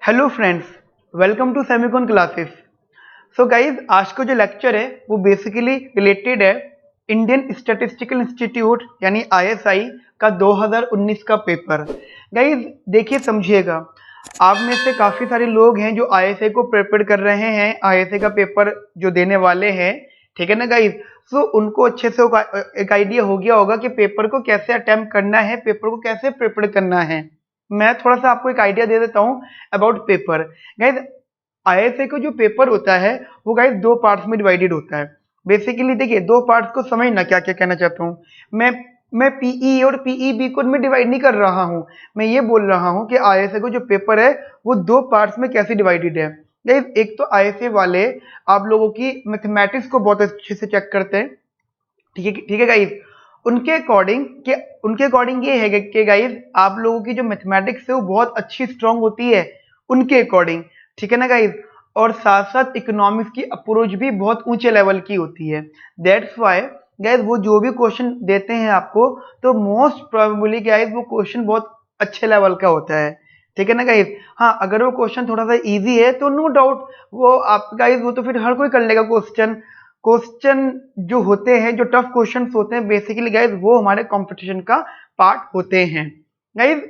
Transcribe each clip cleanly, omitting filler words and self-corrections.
Hello friends, welcome to Semicon classes. So guys, आज का जो लेक्चर है वो बेसिकली रिलेटेड है इंडियन स्टैटिस्टिकल इंस्टीट्यूट यानी आईएसआई का 2019 का पेपर। गाइज देखिए, समझिएगा, आप में से काफ़ी सारे लोग हैं जो आईएसआई को प्रिपेयर कर रहे हैं, आईएसआई का पेपर जो देने वाले हैं, ठीक है ना गाइज। सो उनको अच्छे से एक आइडिया हो गया होगा कि पेपर को कैसे अटेम्प्ट करना है, पेपर को कैसे प्रिपेयर करना है। मैं थोड़ा सा आपको एक आइडिया दे देता हूँ अबाउट पेपर। गाइज, आईएसए का जो पेपर होता है वो गाइज दो पार्ट्स में डिवाइडेड होता है। बेसिकली देखिए, दो पार्ट्स को समझना क्या क्या कहना चाहता हूँ मैं पीई और पीईबी को मैं डिवाइड नहीं कर रहा हूँ। मैं ये बोल रहा हूँ कि आईएसए का जो पेपर है वो दो पार्ट्स में कैसे डिवाइडेड है। गाइज, एक तो आईएसए वाले आप लोगों की मैथमेटिक्स को बहुत अच्छे से चेक करते हैं, ठीक है गाइज। उनके अकॉर्डिंग ये है कि गाइज आप लोगों की जो मैथमेटिक्स है वो बहुत अच्छी स्ट्रांग होती है उनके अकॉर्डिंग, ठीक है ना गाइज। और साथ साथ इकोनॉमिक्स की अप्रोच भी बहुत ऊंचे लेवल की होती है। दैट्स वाई गाइज वो जो भी क्वेश्चन देते हैं आपको, तो मोस्ट प्रोबेबली गाइज वो क्वेश्चन बहुत अच्छे लेवल का होता है, ठीक है ना गाइज। हाँ, अगर वो क्वेश्चन थोड़ा सा इजी है तो नो डाउट वो आप गाइज वो तो फिर हर कोई कर लेगा। क्वेश्चन क्वेश्चन जो होते हैं, जो टफ क्वेश्चंस होते हैं, बेसिकली गाइज वो हमारे कंपटीशन का पार्ट होते हैं। गाइज,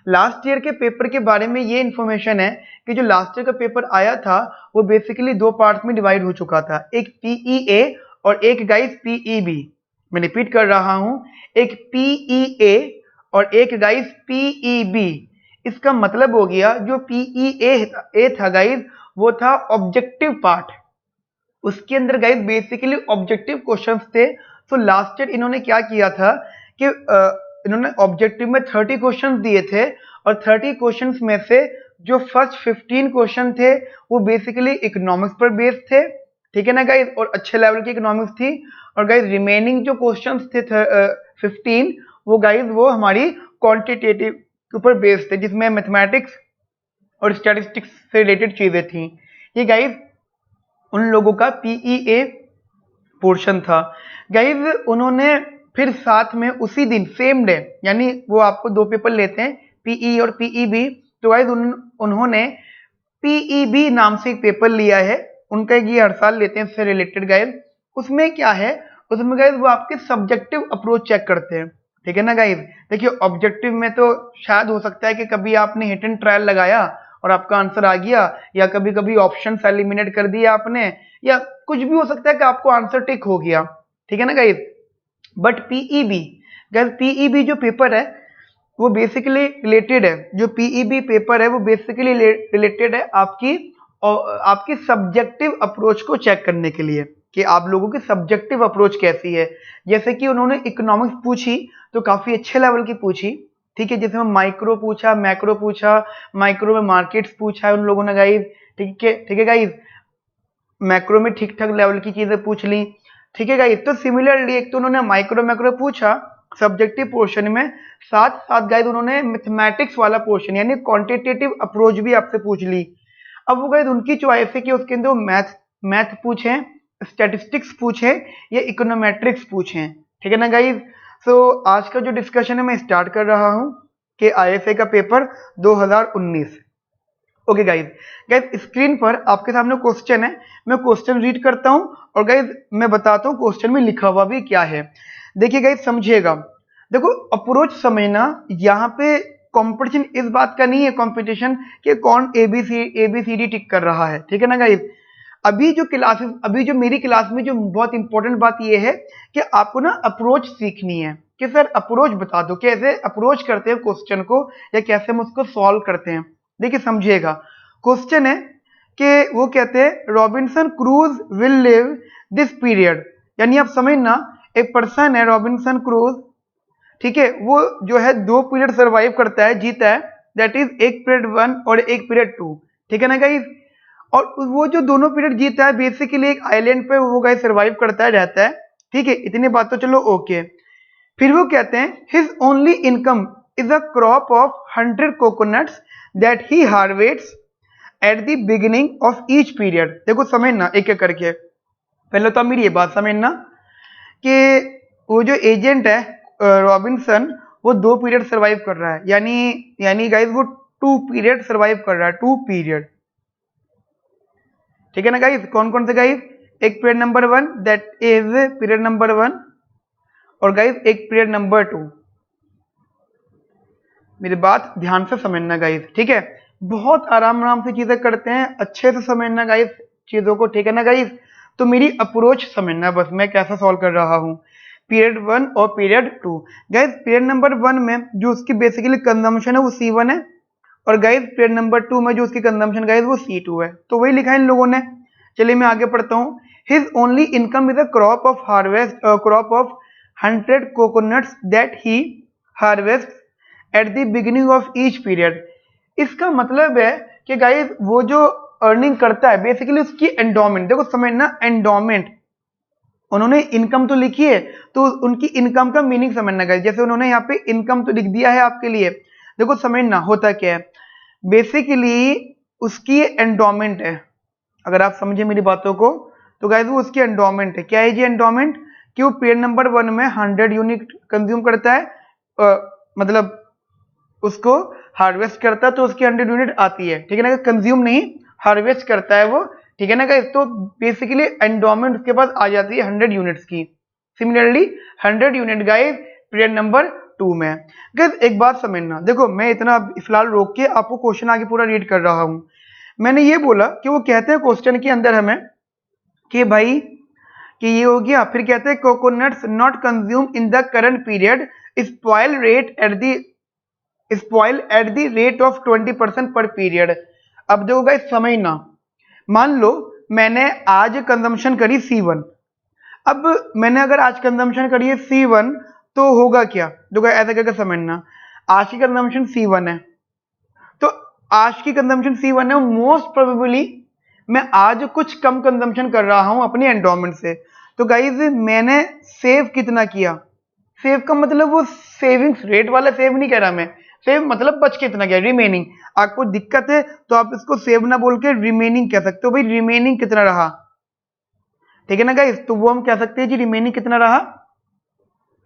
लास्ट ईयर के पेपर के बारे में ये इन्फॉर्मेशन है कि जो लास्ट ईयर का पेपर आया था वो बेसिकली दो पार्ट में डिवाइड हो चुका था, एक पीईए और एक गाइज पीईबी। मैं रिपीट कर रहा हूं, एक पीईए और एक गाइज पीईबी। इसका मतलब हो गया जो पीईए था गाइज वो था ऑब्जेक्टिव पार्ट, उसके अंदर गाइस बेसिकली ऑब्जेक्टिव क्वेश्चंस थे। तो लास्ट ईयर इन्होंने क्या किया था कि इन्होंने ऑब्जेक्टिव में 30 क्वेश्चंस दिए थे और 30 क्वेश्चंस में से जो फर्स्ट 15 क्वेश्चन थे वो बेसिकली इकोनॉमिक्स पर बेस्ड थे, ठीक है ना गाइस, और अच्छे लेवल की इकोनॉमिक्स थी। और गाइस रिमेनिंग जो क्वेश्चंस थे 15, वो गाइस वो हमारी क्वांटिटेटिव के ऊपर बेस्ड थे, जिसमें मैथमेटिक्स और स्टैटिस्टिक्स से रिलेटेड चीजें थी। ये गाइस उन लोगों का पीईए पोर्शन था। गाइज उन्होंने फिर साथ में उसी दिन सेम डे, यानी वो आपको दो पेपर लेते हैं पीई और पीईबी, तो गाइज उन्होंने पीईबी नाम से एक पेपर लिया है। उनका ये हर साल लेते हैं इससे रिलेटेड गाइज। उसमें क्या है, उसमें गाइज वो आपके सब्जेक्टिव अप्रोच चेक करते हैं, ठीक है ना गाइज। देखिए, ऑब्जेक्टिव में तो शायद हो सकता है कि कभी आपने हिट एंड ट्रायल लगाया और आपका आंसर आ गया, या कभी कभी ऑप्शन एलिमिनेट कर दिया आपने, या कुछ भी हो सकता है कि आपको आंसर टिक हो गया, ठीक है ना guys. But PEB, guys PEB जो पेपर है वो बेसिकली रिलेटेड है, जो पीईबी पेपर है वो बेसिकली रिलेटेड है आपकी सब्जेक्टिव अप्रोच को चेक करने के लिए कि आप लोगों की सब्जेक्टिव अप्रोच कैसी है। जैसे कि उन्होंने इकोनॉमिक्स पूछी तो काफी अच्छे लेवल की पूछी, ठीक है, जिसमें माइक्रो पूछा, मैक्रो पूछा, माइक्रो में मार्केट्स पूछा है उन लोगों ने गाइज, ठीक है गाइज। मैक्रो में ठीक ठाक लेवल की चीजें पूछ ली, ठीक है गाइज। तो सिमिलरली एक तो उन्होंने माइक्रो मैक्रो पूछा सब्जेक्टिव पोर्शन में, साथ साथ गाइज उन्होंने मैथमेटिक्स वाला पोर्शन यानी क्वांटिटेटिव अप्रोच भी आपसे पूछ ली। अब वो गाइज उनकी चॉइस है कि उसके अंदर मैथ पूछें, स्टैटिस्टिक्स पूछें या इकोनोमेट्रिक्स पूछें, ठीक है ना गाइज। सो आज का जो डिस्कशन है मैं स्टार्ट कर रहा हूं कि आईएसए का पेपर 2019। ओके गाइज स्क्रीन पर आपके सामने क्वेश्चन है, मैं क्वेश्चन रीड करता हूं और गाइज मैं बताता हूं क्वेश्चन में लिखा हुआ भी क्या है। देखिए गाइज, समझिएगा, देखो अप्रोच समझना, यहाँ पे कंपटीशन इस बात का नहीं है कंपटीशन कि कौन एबीसीडी टिक कर रहा है, ठीक है ना गाइज। अभी जो मेरी क्लास में जो बहुत इंपॉर्टेंट बात यह है कि आपको ना अप्रोच सीखनी है कि सर अप्रोच बता दो, कैसे अप्रोच करते हैं क्वेश्चन को या कैसे हम उसको सॉल्व करते हैं। देखिए समझिएगा, क्वेश्चन है कि वो कहते हैं Robinson cruise will live this period, यानी आप समझना एक पर्सन है रॉबिन्सन क्रूज, ठीक है, वो जो है दो पीरियड सरवाइव करता है, जीता है, दैट इज एक पीरियड 1 और एक पीरियड 2, ठीक है ना गाइस। और वो जो दोनों पीरियड जीता है बेसिकली एक आइलैंड पे वो गाइस सरवाइव करता है, रहता है, ठीक है, इतनी बात तो चलो ओके। फिर वो कहते हैं his only income is a crop of 100 coconuts that he harvests at the beginning of each period. देखो समझना एक एक करके, पहले तो मेरी ये बात समझना कि वो जो एजेंट है रॉबिन्सन, वो दो पीरियड सरवाइव कर रहा है, यानी गाइस वो 2 पीरियड सर्वाइव कर रहा है, 2 पीरियड। ठीक है ना गाइस, कौन कौन से गाइस, एक period number 1 that is period number 1 और गाइस एक पीरियड नंबर 2। मेरी बात ध्यान से समझना गाइस, ठीक है, बहुत आराम से चीजें करते हैं, अच्छे से समझना गाइस चीजों को, ठीक है ना गाइस। तो मेरी अप्रोच समझना बस, मैं कैसा सॉल्व कर रहा हूँ। पीरियड 1 और पीरियड 2 गाइस, पीरियड नंबर 1 में जो उसकी बेसिकली कंजम्पशन है वो C1 है, और गाइस पीरियड नंबर 2 में जो उसकी कंजम्पशन गाइस वो C2 है। तो वही लिखा है इन लोगों ने। चलिए मैं आगे पढ़ता हूँ। His only income is a crop of harvest, crop of 100 coconuts that he harvest eight the beginning of each period. इसका मतलब है कि गाइस वो जो अर्निंग करता है बेसिकली उसकी एंडोमेंट, देखो समझना, एंडोमेंट, उन्होंने इनकम तो लिखी है तो उनकी इनकम का मीनिंग समझना गाइस। जैसे उन्होंने यहाँ पे इनकम तो लिख दिया है आपके लिए, देखो समझना होता क्या है, बेसिकली उसकी एंडोमेंट है। अगर आप समझे मेरी बातों को तो गाइस वो उसकी एंडोमेंट है। क्या है जी एंडोमेंट, कि वो पीरियड नंबर 1 में 100 यूनिट कंज्यूम करता है, मतलब उसको हार्वेस्ट करता है तो उसकी 100 यूनिट आती है, ठीक है ना, कंज्यूम नहीं हार्वेस्ट करता है वो, ठीक है ना गाइस। तो बेसिकली एंडोमेंट उसके पास आ जाती है 100 यूनिट्स की। Similarly 100 unit guys period number 2 में। गाइस एक बात समझना, देखो मैं इतना फिलहाल रोक के आपको क्वेश्चन आगे पूरा रीड कर रहा हूं। मैंने ये बोला कि वो कहते हैं क्वेश्चन के अंदर हमें कि भाई कि ये हो गया, फिर कहते हैं coconuts not consume in the current period spoil at the rate of 20% पर पीरियड। अब देखो गाइस समझना, मान लो मैंने आज कंजम्पशन करी C1, अब मैंने अगर आज कंजम्पशन करी है C1 तो होगा क्या, देखो ऐसा करके समझना, आज की कंजम्पशन C1 है, तो आज की कंजम्पशन C1 है, मोस्ट प्रोबेबली मैं आज कुछ कम कंजम्पशन कर रहा हूं अपनी एंडोमेंट से। तो गाइज मैंने सेव कितना किया, सेव का मतलब वो सेविंग्स रेट वाला सेव नहीं कह रहा मैं, सेव मतलब बच कितना गया, रिमेनिंग। आपको दिक्कत है तो आप इसको सेव ना बोल के रिमेनिंग कह सकते हो, भाई रिमेनिंग कितना रहा, ठीक है ना गाइज। तो वो हम कह सकते हैं जी रिमेनिंग कितना रहा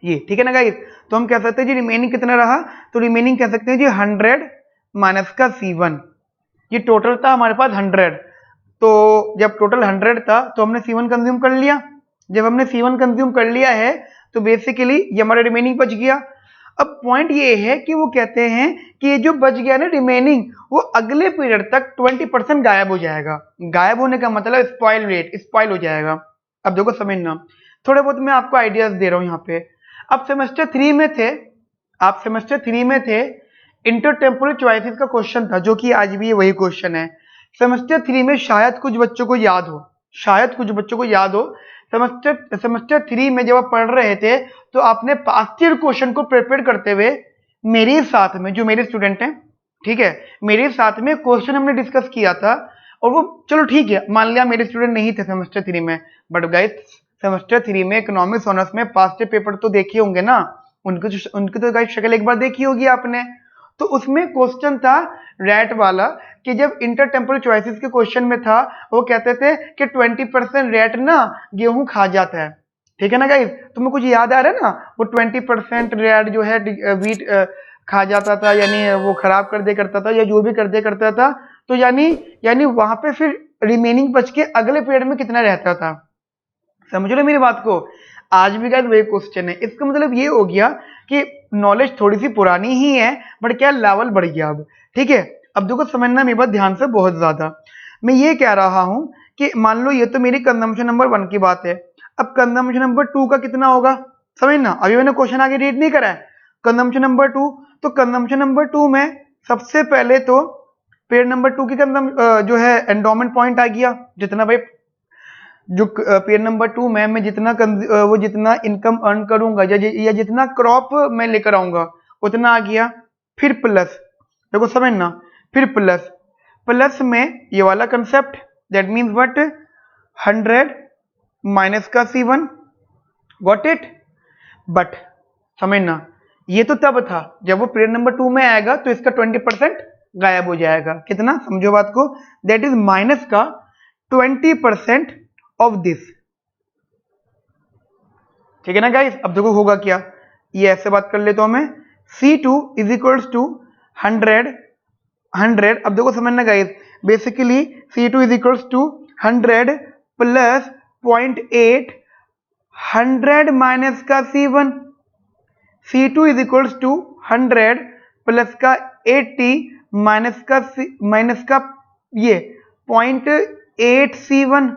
ये, ठीक है ना गाइज। तो हम कह सकते हैं जी रिमेनिंग कितना रहा, तो रिमेनिंग कह सकते हैं जी 100 माइनस का C1। ये टोटल था हमारे पास 100, तो जब टोटल 100 था तो हमने C1 कंज्यूम कर लिया। जब हमने C1 कंज्यूम कर लिया है तो बेसिकली ये हमारा रिमेनिंग बच गया। अब पॉइंट ये है कि वो कहते हैं कि ये जो बच गया ना रिमेनिंग, वो अगले पीरियड तक 20% गायब हो जाएगा। गायब होने का मतलब स्पॉइल रेट, स्पॉइल हो जाएगा। अब देखो समझना, थोड़े बहुत मैं आपको आइडियाज दे रहा हूं यहाँ पे। अब सेमेस्टर 3 में थे, आप सेमेस्टर 3 में थे, इंटरटेम्पोरल चॉइसेस का क्वेश्चन था, जो कि आज भी वही क्वेश्चन है। सेमेस्टर 3 में शायद कुछ बच्चों को याद हो, शायद कुछ बच्चों को याद हो, सेमेस्टर 3 में जब आप पढ़ रहे थे तो आपने पास्ट ईयर क्वेश्चन को प्रिपेयर करते हुए मेरे साथ में, जो मेरे स्टूडेंट हैं, ठीक है, मेरे साथ में क्वेश्चन हमने डिस्कस किया था। और वो चलो ठीक है, मान लिया मेरे स्टूडेंट नहीं थे सेमेस्टर 3 में, बट गाइस सेमेस्टर 3 में इकोनॉमिक्स ऑनर्स में पास्ट ईयर पेपर तो देखे होंगे ना, उनकी तो गाइस शक्ल एक बार देखी होगी आपने। तो उसमें क्वेश्चन था रैट वाला, कि जब इंटरटेम्पोरल चॉइसेस के क्वेश्चन में था, वो कहते थे कि 20% रैट ना गेहूं खा जाता है, ठीक है ना गाइस। तुम्हें कुछ याद आ रहा है ना, वो 20% रैट जो है वीट खा जाता था, यानी वो खराब कर दे करता था या जो भी कर दे करता था। तो यानी वहां पे फिर रिमेनिंग बच के अगले पीरियड में कितना रहता था, समझ लो मेरी बात को। आज भी गाइस वही क्वेश्चन है। इसका मतलब ये हो गया कि नॉलेज थोड़ी सी पुरानी ही है, बट क्या लेवल बढ़ गया अब, ठीक है। अब देखो समझना मेरी बात ध्यान से बहुत ज्यादा, मैं ये कह रहा हूं कि मान लो ये तो मेरी कंजम्पशन नंबर 1 की बात है, अब कंजम्पशन नंबर 2 का कितना होगा, समझना, अभी मैंने क्वेश्चन आगे रीड नहीं करा है। कंजम्पशन नंबर 2, तो कंजम्पशन नंबर 2 में सबसे पहले तो पीरियड नंबर 2 की जो है एंडोमेंट पॉइंट आ गया, जितना भाई जो पीरियड नंबर 2 में मैं जितना वो जितना इनकम अर्न करूंगा या जितना क्रॉप मैं लेकर आऊंगा उतना आ गया। फिर प्लस, देखो समझना, फिर प्लस, प्लस में ये वाला concept, that means what, 100 minus का C1, गॉट इट। बट समझना, ये तो तब था जब वो पीरियड नंबर 2 में आएगा तो इसका 20% गायब हो जाएगा। कितना, समझो बात को, दैट इज माइनस का 20% ऑफ दिस, ठीक है ना गाइस। अब देखो होगा क्या, ये ऐसे बात कर लेता हूं मैं, C2 इज इक्वल्स टू 100 100, अब देखो समझना guys, basically C2 is equals to 100 plus 0.8, 100 minus का C1, C2 is equals to 100 plus का 80 माइनस का ये 0.8 C1,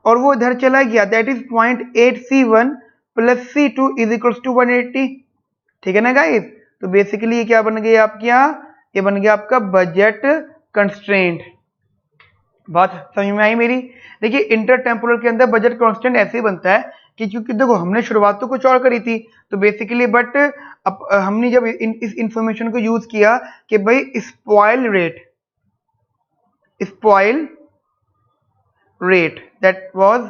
और वो इधर चला गया, that is 0.8 C1 plus C2 is equals to 180। ठीक है ना गाइस, तो बेसिकली ये क्या बन गया आपके यहाँ, ये बन गया आपका बजट कंस्ट्रेंट। बात समझ में आई मेरी? देखिए इंटर टेम्पोरल के अंदर बजट कांस्टेंट ऐसे ही बनता है कि क्योंकि देखो हमने शुरुआत तो कुछ और करी थी, तो बेसिकली बट अब हमने जब इस इंफॉर्मेशन को यूज किया कि भाई स्पॉइल रेट दैट वाज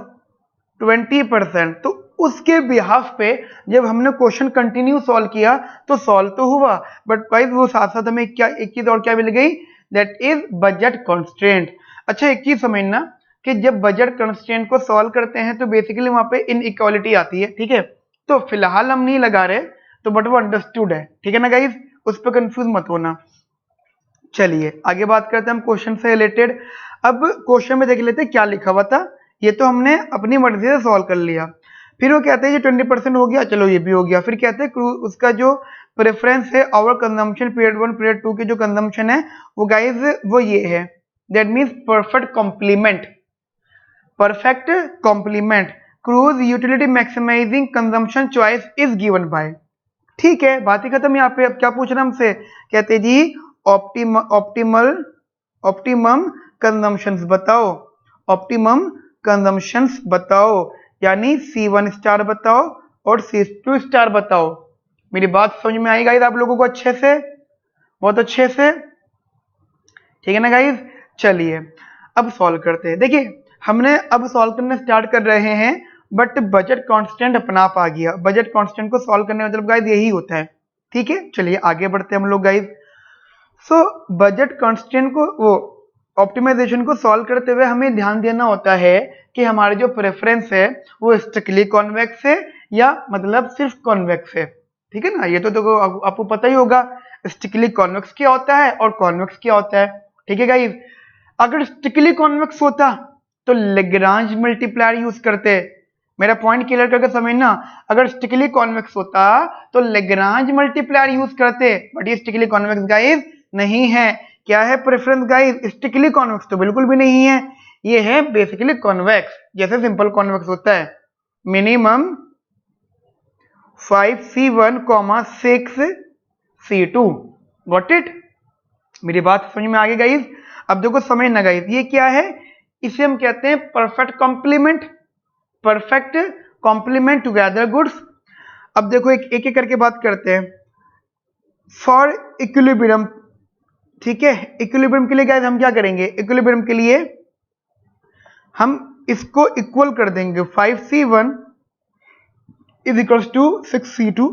20%, तो उसके बिहाफ पे जब हमने क्वेश्चन कंटिन्यू सॉल्व किया तो सॉल्व तो हुआ, बट गाइस वो साथ साथ हमें क्या एक चीज और क्या मिल गई, दैट इज बजट कांस्टेंट। अच्छा एक चीज समझना कि जब बजट कंस्ट्रेंट को सॉल्व करते हैं तो बेसिकली वहां पे इनइक्वालिटी आती है, ठीक है, तो फिलहाल हम नहीं लगा रहे, तो बट वो अंडरस्टूड है, ठीक है ना गाइस, उस पर कंफ्यूज मत होना। चलिए आगे बात करते हैं हम क्वेश्चन से रिलेटेड। अब क्वेश्चन में देख लेते हैं क्या लिखा हुआ था, ये तो हमने अपनी मर्जी से सॉल्व कर लिया। फिर वो कहते हैं ये 20% हो गया, चलो ये भी हो गया। फिर कहते हैं उसका जो प्रेफरेंस है आवर कंजम्पशन पीरियड 1 पीरियड 2 की जो कंजम्पशन है वो गाइज वो ये है, that means perfect complement cruise utility maximizing consumption choice is given by. ठीक है, बात ही खत्म। यहाँ पे अब क्या पूछ रहा हमसे, कहते जी ऑप्टिमम कंजम्पशंस बताओ, ऑप्टिमम कंजम्पशंस बताओ, यानी C1 स्टार बताओ और C2 स्टार बताओ। मेरी बात समझ में आई गाइस आप लोगों को अच्छे से, बहुत अच्छे से, ठीक है ना गाइस। चलिए अब सॉल्व करते हैं। देखिए हमने अब सॉल्व करना स्टार्ट कर रहे हैं, बट बजट कांस्टेंट अपना आप आ गया। बजट कांस्टेंट को सॉल्व करने का मतलब गाइस यही होता है, ठीक है। चलिए आगे बढ़ते हैं हम लोग गाइस। सो बजट कांस्टेंट को वो ऑप्टिमाइजेशन को सॉल्व करते हुए हमें ध्यान देना होता है कि हमारे जो प्रेफरेंस है वो स्ट्रिक्टली कॉन्वेक्स है या मतलब सिर्फ कॉन्वेक्स है, ठीक है ना। ये तो देखो आपको पता ही होगा स्ट्रिक्टली कॉन्वेक्स क्या होता है और कॉन्वेक्स क्या होता है, ठीक है गाइस। अगर स्ट्रिक्टली कॉन्वेक्स होता तो लेग्रांज मल्टीप्लायर यूज करते, मेरा पॉइंट क्लियर करके समझना। अगर स्ट्रिक्टली कॉन्वेक्स होता तो लेग्रांज मल्टीप्लायर यूज करते, बट ये स्ट्रिक्टली कॉन्वेक्स गाइस नहीं है। क्या है प्रेफरेंस गाइस, स्ट्रिक्टली कॉन्वेक्स तो बिल्कुल भी नहीं है, ये है बेसिकली कॉन्वेक्स, जैसे सिंपल कॉन्वेक्स होता है। Minimum 5C1, 6C2, got it. मेरी बात समझ में आ गई गाइस। अब देखो समझना गाइस, ये क्या है, इसे हम कहते हैं परफेक्ट कॉम्प्लीमेंट टुगेदर गुड्स। अब देखो एक एक करके बात करते हैं। फॉर इक्विलिब्रियम, ठीक है, इक्विलिब्रियम के लिए गाइस हम क्या करेंगे, इक्विलिब्रियम के लिए हम इसको इक्वल कर देंगे, 5C1 is equals to 6C2,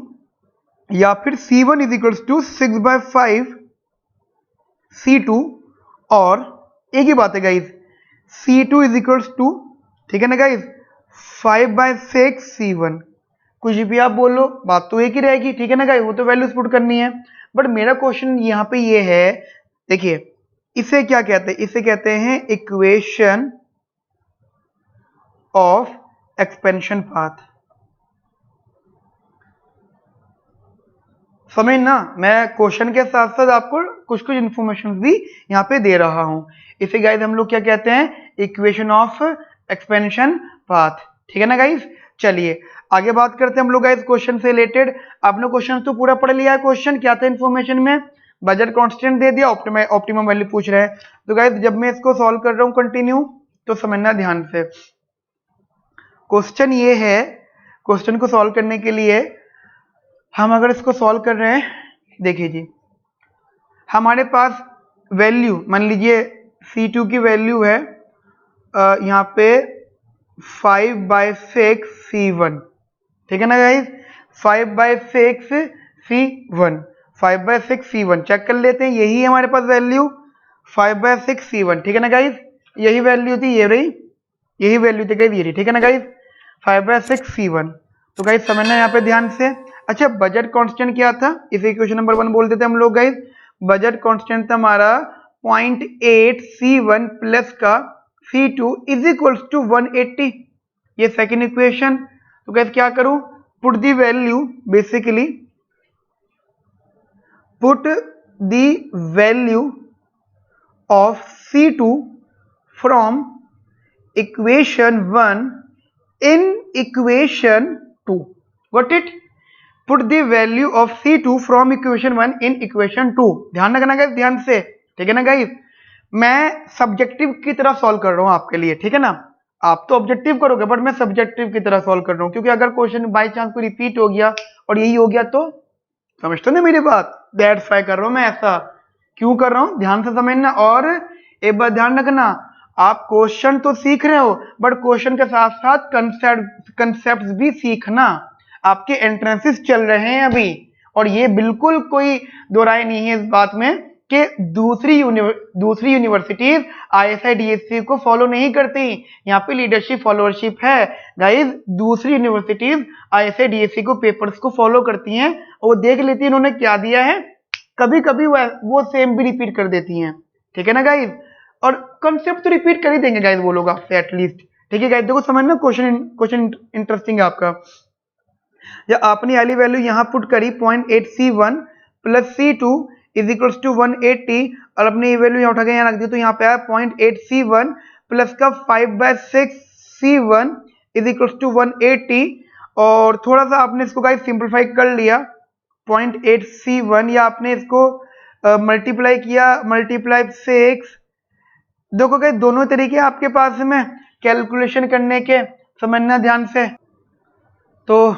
या फिर C1 is equals to 6/5C2, और एक ही बात है guys, C2 is equals to, ठीक है ना गाइस, 5/6C1। कुछ भी आप बोलो बात तो एक ही रहेगी, ठीक है ना गाइस, वो तो वैल्यूज पुट करनी है। बट मेरा क्वेश्चन यहाँ पे ये है, देखिए इसे क्या कहते हैं, इसे कहते हैं इक्वेशन ऑफ एक्सपेंशन पाथ। समझ ना, मैं क्वेश्चन के साथ साथ आपको कुछ कुछ इंफॉर्मेशन भी यहाँ पे दे रहा हूं। इसे गाइस हम लोग क्या कहते हैं, इक्वेशन ऑफ एक्सपेंशन पाथ, ठीक है ना गाइस। चलिए आगे बात करते हैं हम लोग गाइस क्वेश्चन से रिलेटेड। आपने क्वेश्चन तो पूरा पढ़ लिया है, क्वेश्चन क्या था इन्फॉर्मेशन में, बजट कांस्टेंट दे दिया, ऑप्टिमम वैल्यू पूछ रहे हैं। तो गाइस जब मैं इसको सॉल्व कर रहा हूं कंटिन्यू, तो समझना ध्यान से। क्वेश्चन ये है, क्वेश्चन को सॉल्व करने के लिए हम अगर इसको सॉल्व कर रहे हैं, देखिए जी हमारे पास वैल्यू मान लीजिए C2 की वैल्यू है यहाँ पे 5/6C1, ठीक है ना गाइस, 5/6C1 चेक कर लेते हैं, यही है हमारे पास वैल्यू 5/6C1, ठीक है ना गाइस, यही वैल्यू थी, ये रही, यही वैल्यू थी गाइस, ये रही, ठीक है ना गाइस, 5/6C1। तो गाइस समझना यहाँ पे ध्यान से। अच्छा बजट कांस्टेंट क्या था, इसे इक्वेशन नंबर 1 बोल देते हैं हम लोग गाइस। बजट कांस्टेंट था हमारा 0.8C1 प्लस का C2 इज इक्वल्स टू 180। ये सेकेंड इक्वेशन। तो कैसे क्या करूं, put the value, basically put the value of C2 from equation 1 in equation 2. Got it? Put the value of C2 from equation 1 in equation 2. ध्यान रखना guys, ध्यान से, ठीक है ना गाइस। मैं सब्जेक्टिव की तरह सॉल्व कर रहा हूं आपके लिए, ठीक है ना। आप तो ऑब्जेक्टिव करोगे बट मैं सब्जेक्टिव की तरह सॉल्व कर रहा हूं, क्योंकि अगर क्वेश्चन बाय चांस कोई रिपीट हो गया और यही हो गया तो समझते हो ना मेरी बात। दैट्स व्हाई कर रहा हूं मैं ऐसा। क्यों कर रहा हूं, ध्यान से समझना। और एक बात ध्यान रखना, आप क्वेश्चन तो सीख रहे हो बट क्वेश्चन के साथ साथ कंसेप्ट भी सीखना। आपके एंट्रेंसेस चल रहे हैं अभी, और ये बिल्कुल कोई दो राय नहीं है इस बात में कि दूसरी यूनिवर्सिटीज ISI-DSC को फॉलो नहीं करती। यहाँ पे लीडरशिप फॉलोअरशिप है गाइज। दूसरी यूनिवर्सिटीज ISI-DSC को पेपर्स को फॉलो करती हैं और वो देख लेती है इन्होंने क्या दिया है, कभी कभी वो सेम भी रिपीट कर देती हैं, ठीक है ना गाइज। और कंसेप्ट तो रिपीट कर ही देंगे गाइज वो लोग आपसे एटलीस्ट, ठीक है गाइज। देखो समझना, क्वेश्चन इंटरेस्टिंग है आपका। जब आपने वाली वैल्यू यहाँ पुट करी 0.8C1 plus C2 is equals to 180 और अपने ये वैल्यू यहाँ उठा के यहाँ रख दी, तो यहाँ पे आया 0.8C1 प्लस का 5/6C1 इज इक्वल्स टू 180। और थोड़ा सा आपने इसको गाइज सिंप्लीफाई कर लिया 0.8C1, या आपने इसको मल्टीप्लाई किया, मल्टीप्लाई 6। देखो गाइस दोनों तरीके आपके पास में कैलकुलेशन करने के, समझना ध्यान से। तो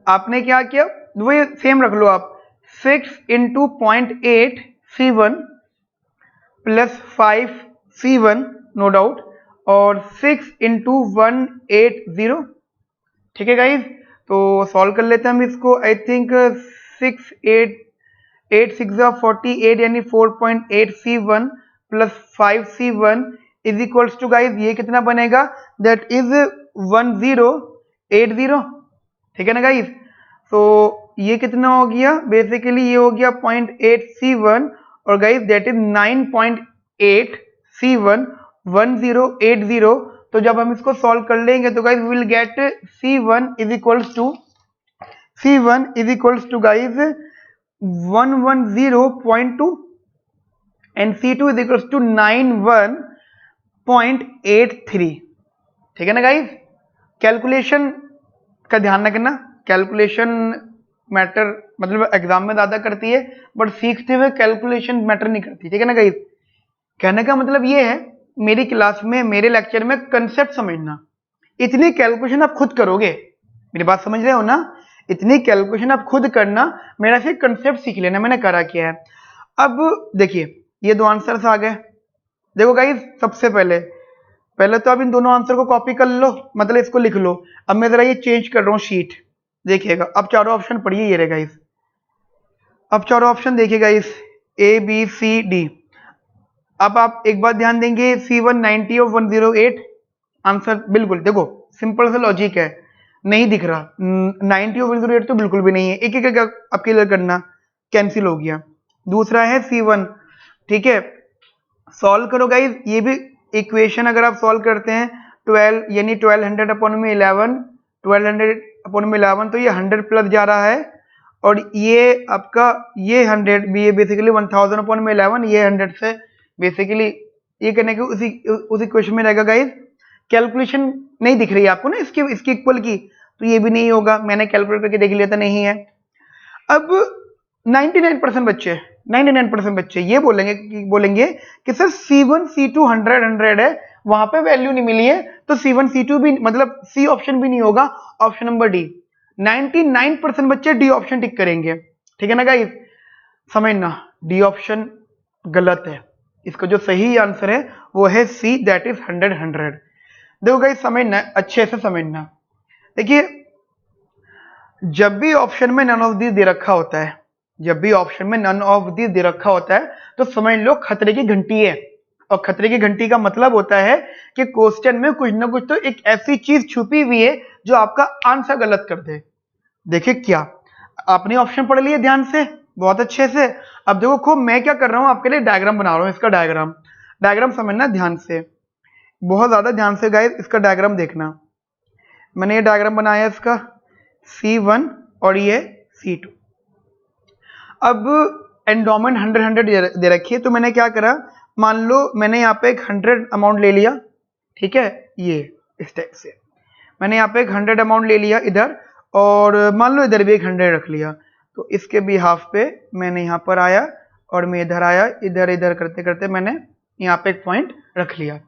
आपने क्या किया, वही सेम रख लो आप, 6 into 0.8C1 plus 5C1 no doubt, और 6 इंटू 180, ठीक है गाइज। तो सॉल्व कर लेते हैं हम इसको। आई थिंक 8 6 48 यानी 4.8C1 plus 5C1 is equals to guys ये कितना बनेगा, दैट इज 1080, ठीक है ना गाइज। तो ये कितना हो गया, बेसिकली ये हो गया 0.8C1 और गाइज दैट इज 9.8C1 1080। तो जब हम इसको सॉल्व कर लेंगे तो guys will get C1 is equals to guys 110.2 and C2 is equals to 91.83, ठीक है ना गाइज। कैलकुलेशन का ध्यान रखना, कैलकुलेशन मैटर मतलब एग्जाम में ज्यादा करती है बट सीखते हुए कैलकुलेशन मैटर नहीं करती, ठीक है ना गाइज। कहने का मतलब ये है, मेरी क्लास में मेरे लेक्चर में कंसेप्ट समझना, इतनी कैलकुलेशन आप खुद करोगे, मेरी बात समझ रहे हो ना, इतनी कैलकुलेशन आप खुद करना, मेरा सिर्फ कंसेप्ट सीख लेना मैंने करा क्या है। अब देखिए ये दो आंसर्स आ गए। देखो गाइज सबसे पहले तो आप इन दोनों आंसर को कॉपी कर लो, मतलब इसको लिख लो। अब मैं जरा ये चेंज कर रहा हूँ शीट, देखिएगा। अब चारों ऑप्शन पढ़िए, ये रहे गाइज। अब चारों ऑप्शन देखिए गाइज, ABCD। अब आप एक बात ध्यान देंगे, C1 90 और 108 आंसर बिल्कुल, देखो सिंपल सा लॉजिक है, नहीं दिख रहा 90 और 108 तो बिल्कुल भी नहीं है, एक एक आप क्लियर करना, कैंसिल हो गया। दूसरा है C1, ठीक है। सॉल्व करो गाइज, ये भी इक्वेशन अगर आप सॉल्व करते हैं 12 यानी 1200 अपॉन में 11, 1200 अपॉन में 11 तो ये 100 प्लस जा रहा है, और ये आपका ये 100 भी, ये बेसिकली 1000 अपॉन में 11, ये 100 से बेसिकली ये करने के उस इक्वेशन में रहेगा गाइज। कैलकुलेशन नहीं दिख रही है आपको ना इसकी इक्वल की, तो ये भी नहीं होगा, मैंने कैलकुलेट करके देख लिया था, नहीं है। अब 99% बच्चे ये बोलेंगे कि सर C1 C2 100 है, वहां पे वैल्यू नहीं मिली है, तो C1 C2 भी मतलब C ऑप्शन भी नहीं होगा, ऑप्शन नंबर डी। 99% बच्चे डी ऑप्शन टिक करेंगे, ठीक है ना गाइस। समझना, डी ऑप्शन गलत है, इसका जो सही आंसर है वो है सी, दैट इज 100। देखो गाइस समझना, अच्छे से समझना। देखिए जब भी ऑप्शन में नन ऑफ दिस दे रखा होता है, जब भी ऑप्शन में नन ऑफ दिस दे रखा होता है तो समझ लो खतरे की घंटी है। और खतरे की घंटी का मतलब होता है कि क्वेश्चन में कुछ ना कुछ तो एक ऐसी चीज छुपी हुई है जो आपका आंसर गलत कर दे। देखिए क्या आपने ऑप्शन पढ़ लिए ध्यान से, बहुत अच्छे से। अब देखो खूब मैं क्या कर रहा हूँ, आपके लिए डायग्राम बना रहा हूँ। इसका डायग्राम समझना ध्यान से, बहुत ज्यादा ध्यान से गाइस इसका डायग्राम देखना। मैंने ये डायग्राम बनाया इसका C1 और ये C2। अब एंडोमेंट 100 दे रखी है, तो मैंने क्या करा, मान लो मैंने यहाँ पे एक 100 अमाउंट ले लिया, ठीक है, ये इस टाइप से मैंने यहाँ पे एक 100 अमाउंट ले लिया इधर, और मान लो इधर भी एक 100 रख लिया। तो इसके बिहाफ पे मैंने यहाँ पर आया और मैं इधर आया, इधर इधर करते करते मैंने यहाँ पे एक पॉइंट रख लिया।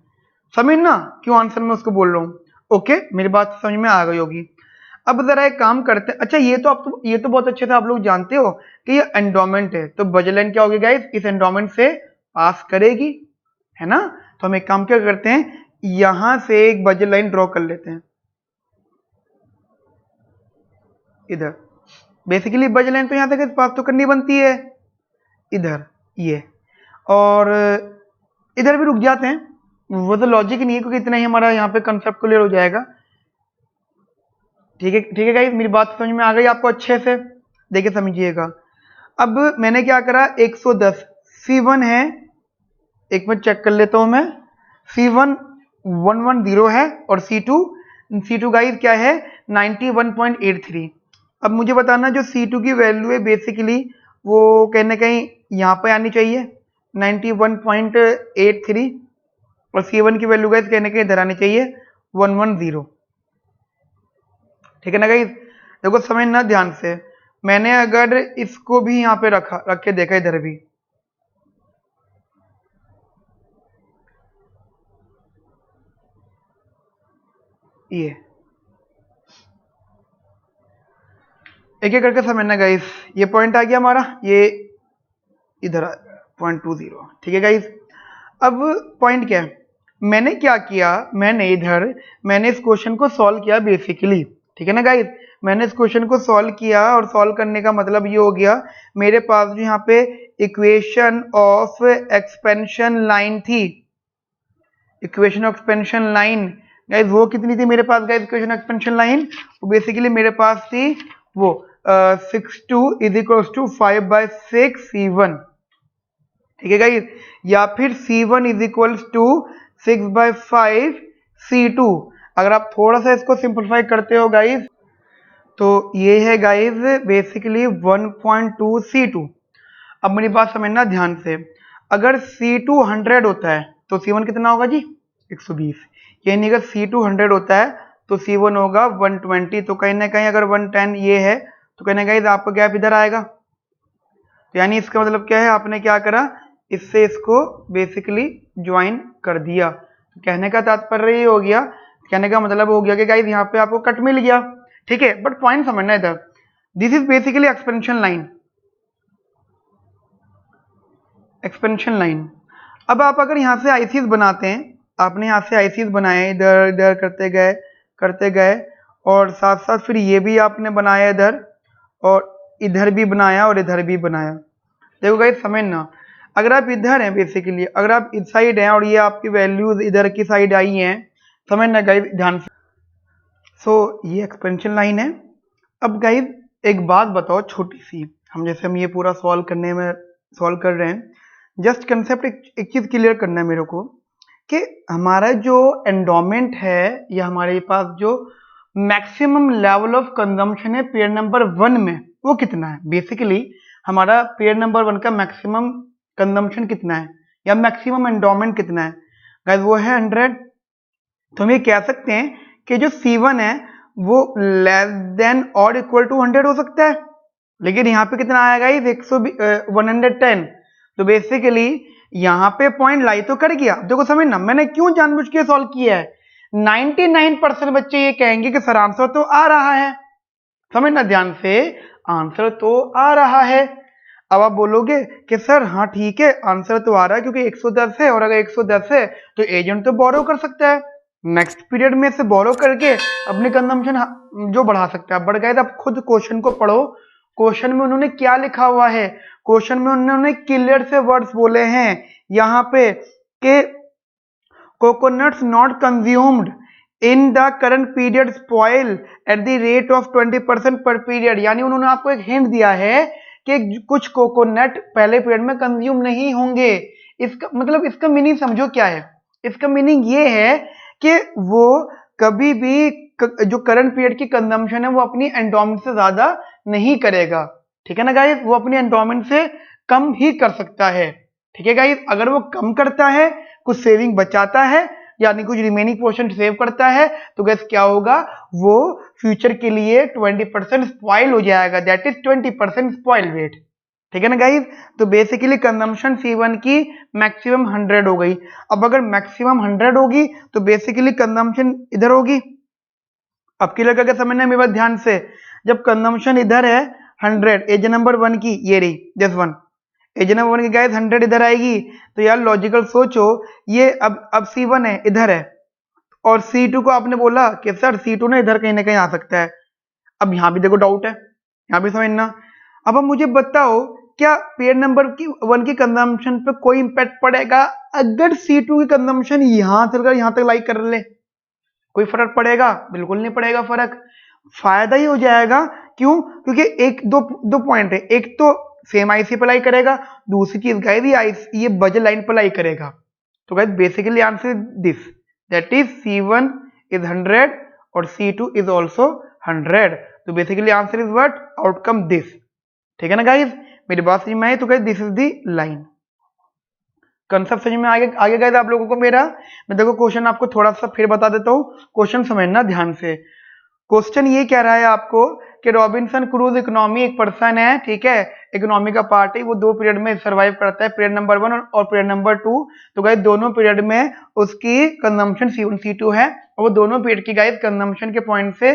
समझना क्यों आंसर में उसको बोल रहा हूँ। ओके, मेरी बात समझ में आ गई होगी। अब जरा एक काम करते हैं। अच्छा, ये तो बहुत अच्छे से आप लोग जानते हो कि ये एंडोमेंट है, तो बजट लाइन क्या होगी गाइस, इस एंडोमेंट से पास करेगी, है ना। तो हम एक काम क्या करते हैं, यहां से एक बजट लाइन ड्रॉ कर लेते हैं इधर। बेसिकली बजट लाइन तो यहां तक पास तो करनी बनती है इधर ये, और इधर भी रुक जाते हैं, वो तो लॉजिक नहीं है, क्योंकि इतना ही हमारा यहाँ पे कंसेप्ट क्लियर हो जाएगा। ठीक है गाइस, मेरी बात समझ में आ गई आपको अच्छे से, देखिए समझिएगा। अब मैंने क्या करा, 110 C1 है, एक मिनट चेक कर लेता हूं मैं, C1 110 है और C2 गाइस क्या है 91.83। अब मुझे बताना जो C2 की वैल्यू है बेसिकली वो कहीं ना कहीं यहाँ पे आनी चाहिए 91.83, और C1 की वैल्यू गाइस कहीं ना कहीं इधर आनी चाहिए 110। ठीक है ना गाइस, देखो समझना ध्यान से। मैंने अगर इसको भी यहाँ पे रख के देखा इधर भी, ये एक एक करके समझना गाइस। ये पॉइंट आ गया हमारा, ये इधर 0.20। ठीक है गाइस, अब पॉइंट क्या है, मैंने क्या किया, मैंने इस क्वेश्चन को सॉल्व किया बेसिकली। ठीक है ना गाइस, मैंने इस क्वेश्चन को सॉल्व किया, और सॉल्व करने का मतलब ये हो गया, मेरे पास जो यहाँ पे इक्वेशन ऑफ एक्सपेंशन लाइन थी, equation of expansion line guys वो कितनी थी मेरे पास guys, equation of expansion line वो बेसिकली मेरे पास थी वो 62 इज इक्वल्स टू 5/6 C1। ठीक है गाइस, या फिर C1 is equals to 6/5 C2। अगर आप थोड़ा सा इसको सिंपलीफाई करते हो गाइस, तो ये है गाइस बेसिकली 1.2 C2। अब मेरी बात समझना ध्यान से, अगर C2 100 होता है तो C1 कितना होगा जी 120, यानी अगर C2 100 होता है तो C1 होगा 120। तो कहीं ना कहीं अगर 110 ये है तो कहीं ना कहीं आपका गैप इधर आएगा। तो यानी इसका मतलब क्या है, आपने क्या करा, इससे इसको बेसिकली ज्वाइन कर दिया। तो कहने का तात्पर्य ये हो गया, कहने का मतलब हो गया कि गाइस यहाँ पे आपको कट मिल गया। ठीक है, बट पॉइंट समझना इधर, this is basically expansion line, expansion line. अब आप अगर यहाँ से आईसीस बनाते हैं, आपने यहाँ से आईसीस बनाए, इधर इधर करते गए, और साथ साथ फिर ये भी आपने बनाया इधर, और इधर भी बनाया और इधर भी बनाया। देखो गाइस समझना, अगर आप इधर हैं बेसिकली, अगर आप इस साइड हैं और ये आपकी वैल्यूज इधर की साइड आई हैं, समझना गाइस ध्यान से। सो ये एक्सपेंशन लाइन है। अब गाइस एक बात बताओ छोटी सी, हम ये पूरा सॉल्व कर रहे हैं, जस्ट कंसेप्ट एक चीज क्लियर करना है मेरे को, कि हमारा जो एंडोमेंट है या हमारे पास जो मैक्सिमम लेवल ऑफ कंजम्पशन है पेयर नंबर 1 में, वो कितना है। बेसिकली हमारा पेयर नंबर 1 का मैक्सिमम कंजम्पशन कितना है या मैक्सिमम एंडोमेंट कितना है गाइस, वो है 100। तो हम ये कह सकते हैं कि जो C1 है वो लेस देन और इक्वल टू 100 हो सकता है, लेकिन यहाँ पे कितना आएगा, 110। तो बेसिकली यहाँ पे पॉइंट लाई तो कर गया। देखो समझना, मैंने क्यों जानबूझ के सॉल्व किया है, 99% बच्चे ये कहेंगे कि सर आंसर तो आ रहा है, समझना ध्यान से, आंसर तो आ रहा है। अब आप बोलोगे कि सर हाँ ठीक है आंसर तो आ रहा है क्योंकि 110 है, और अगर 110 है तो एजेंट तो बोरो कर सकता है, नेक्स्ट पीरियड में से बोरो करके अपनी कंजम्पशन जो बढ़ा सकता है। बढ़ गए तो आप खुद क्वेश्चन को पढ़ो, क्वेश्चन में उन्होंने क्या लिखा हुआ है, क्वेश्चन में उन्होंने क्लियर से वर्ड्स बोले हैं यहाँ पे कि coconuts not consumed in the current period spoil at the rate of 20% पर पीरियड। यानी उन्होंने आपको एक हिंट दिया है कि कुछ कोकोनट पहले पीरियड में कंज्यूम नहीं होंगे। इसका मतलब, इसका मीनिंग समझो क्या है। इसका मीनिंग ये है कि वो कभी भी जो करंट पीरियड की कंजम्पशन है वो अपनी एंडोमेंट से ज्यादा नहीं करेगा। ठीक है ना गाइस, वो अपनी एंडोमेंट से कम ही कर सकता है। ठीक है गाइस, अगर वो कम करता है, कुछ सेविंग बचाता है, यानी कुछ रिमेनिंग पोर्शन सेव करता है, तो गैस क्या होगा, वो फ्यूचर के लिए 20% स्पॉइल हो जाएगा, दैट इज 20% स्पॉइल रेट। ठीक है ना गाइस, तो बेसिकली कंजम्पशन C1 की मैक्सिमम 100 हो गई। अब अगर मैक्सिमम 100 होगी तो बेसिकली कंजम्पशन इधर होगी। अब क्लियर करके समझना है मेरे बात ध्यान से। जब कंजम्पशन इधर है 100, एज नंबर 1 की, ये रही दिस वन, एज नंबर 1 की गाइस 100 इधर आएगी, तो यार लॉजिकल सोचो, ये अब C1 है इधर है, और C2 को आपने बोला कि सर C2 ना इधर कहीं ना कहीं आ सकता है। अब यहाँ भी देखो डाउट है, यहाँ भी समझना। अब मुझे बताओ, क्या पेयर नंबर की 1 की कंजम्पशन पे कोई इंपैक्ट पड़ेगा अगर C2 की कंजम्पशन यहां से यहां तक लाइक कर ले? कोई फर्क पड़ेगा? बिल्कुल नहीं पड़ेगा फर्क, फायदा ही हो जाएगा। क्यों? क्योंकि एक दो पॉइंट है, एक तो सेम आईसी पर लाई करेगा, दूसरी चीज गाइस ये बजट लाइन पर लाई करेगा। तो guys basically answer this, that is C1 is 100 और C2 इज ऑल्सो 100। तो basically answer is what, outcome this. ठीक है ना गाइस, मेरी बात समझ में आई? तो guys this is the line. Concept समझ में आगे गाइस आप लोगों को मेरा। मैं देखो क्वेश्चन आपको थोड़ा सा फिर बता देता हूँ, क्वेश्चन समझना ध्यान से। क्वेश्चन ये कह रहा है आपको कि रॉबिन्सन क्रूज इकोनॉमी एक पर्सन है, ठीक है, इकोनॉमी का पार्ट है, वो 2 पीरियड में सर्वाइव करता है, पीरियड नंबर 1 और पीरियड नंबर 2। तो गाइस दोनों पीरियड में उसकी कंजम्पशन C1 C2 है, और वो दोनों पीरियड की गाइस कंजम्पशन के पॉइंट से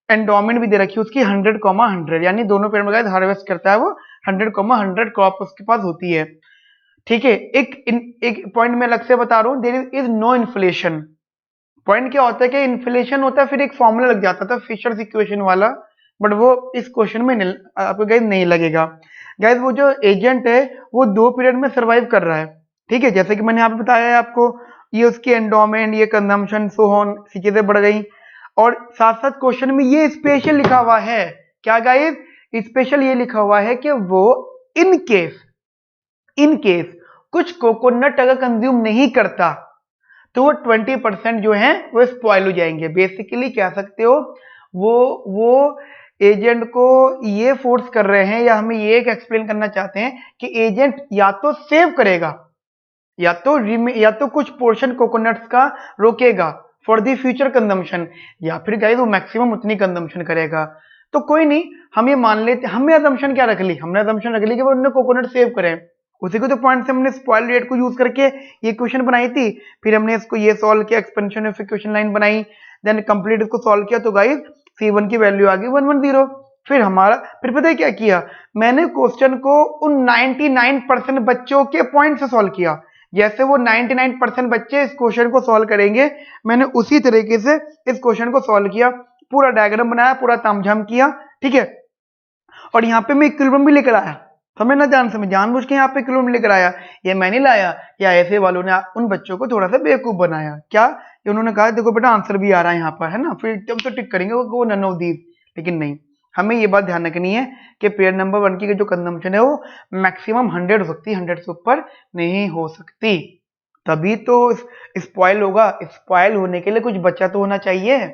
एंडोमेंट भी दे रखी है उसकी 100,100, यानी दोनों पीरियड में गाइस हार्वेस्ट करता है वो 100,100 क्रॉप उसके पास होती है। ठीक है, एक पॉइंट मैं अलग से बता रहा हूँ, there is no inflation. Point क्या होता है कि इन्फ्लेशन होता है, फिर एक फॉर्मूला लग जाता था फिशर्स इक्वेशन वाला, बट वो इस क्वेश्चन में आपको गाइस नहीं लगेगा। गाइस वो जो एजेंट है वो 2 पीरियड में सर्वाइव कर रहा है, ठीक है, जैसे कि मैंने यहाँ पे बताया है आपको, ये उसकी एंडोमेंट, ये कंजम्पशन, सो ऑन, सी चीजें बढ़ गई। और साथ साथ क्वेश्चन में ये स्पेशल लिखा हुआ है, क्या गाइस, स्पेशल ये लिखा हुआ है कि वो इन केस कुछ कोकोनट अगर कंज्यूम नहीं करता तो वो 20% जो है वो स्पॉइल हो जाएंगे। बेसिकली कह सकते हो वो एजेंट को ये फोर्स कर रहे हैं, या हमें ये एक्सप्लेन करना चाहते हैं कि एजेंट या तो सेव करेगा, या तो कुछ पोर्शन कोकोनट्स का रोकेगा फॉर द फ्यूचर कंजम्पशन, या फिर गाइस वो मैक्सिमम उतनी कंजम्पशन करेगा। तो कोई नहीं, हम ये मान लेते, हमने असम्पशन क्या रख ली, हमने असम्पशन रख ली कि वो उन्होंने कोकोनट सेव करें। उसी को तो पॉइंट से हमने स्पॉइल रेट को यूज करके ये क्वेश्चन बनाई थी, फिर हमने इसको ये सॉल्व किया, एक्सपेंशन ऑफ इक्वेशन लाइन बनाई, देन कंप्लीट इसको सॉल्व किया, तो गाइस C1 की वैल्यू आ गई 110। फिर पता है क्या किया, मैंने क्वेश्चन को उन 99% बच्चों के पॉइंट से सॉल्व किया, जैसे वो 99% बच्चे इस क्वेश्चन को सॉल्व करेंगे, मैंने उसी तरीके से इस क्वेश्चन को सॉल्व किया, पूरा डायग्राम बनाया, पूरा तामझाम किया, ठीक है। और यहाँ पे मैं इक्विलिब्रियम भी लेकर आया, समझना ध्यान से, मैं जानबूझ के यहाँ पे इक्विलिब्रियम लेकर आया, ये मैं नहीं लाया, या ऐसे वालों ने उन बच्चों को थोड़ा सा बेवकूफ बनाया। क्या, ये उन्होंने कहा देखो बेटा आंसर भी आ रहा है यहाँ पर, है ना, फिर हम तो टिक करेंगे वो नन ऑफ दीज, लेकिन नहीं, हमें ये बात ध्यान रखनी है कि पेयर नंबर 1 की जो कंजम्पशन है वो मैक्सिमम 100 हो सकती है, 100 से ऊपर नहीं हो सकती, तभी तो स्पॉइल होगा। स्पॉइल होने के लिए कुछ बचा तो होना चाहिए,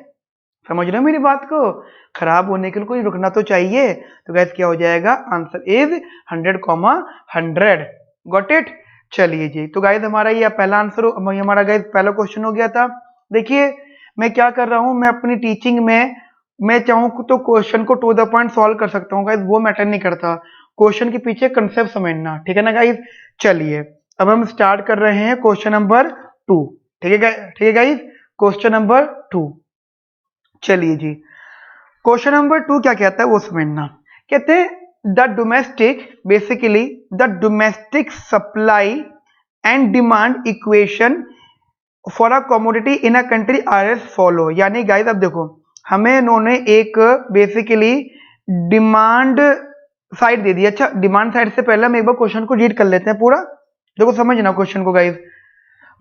समझ रहे हो मेरी बात को, खराब होने के लिए कोई रुकना तो चाहिए। तो गैस क्या हो जाएगा, आंसर इज 100,100, गॉट इट। चलिए जी, तो गाइस हमारा ये पहला आंसर, हमारा गाइस पहला क्वेश्चन हो गया था। देखिए मैं क्या कर रहा हूं, मैं अपनी टीचिंग में मैं चाहूं तो क्वेश्चन को टू द पॉइंट सॉल्व कर सकता हूँ गाइस, वो मैटर नहीं करता, क्वेश्चन के पीछे कंसेप्ट समझना, ठीक है ना गाइस। चलिए अब हम स्टार्ट कर रहे हैं क्वेश्चन नंबर 2, ठीक है गाइस, क्वेश्चन नंबर 2। चलिए जी, क्वेश्चन नंबर 2 क्या कहता है वो समझना। कहते हैं the domestic, basically the domestic supply and demand equation for a commodity in a country R S follow. यानी गाइस अब देखो, हमें इन्होंने एक बेसिकली डिमांड साइड दे दी। अच्छा, डिमांड साइड से पहले हम एक बार क्वेश्चन को रीड कर लेते हैं पूरा, देखो समझना क्वेश्चन को गाइस।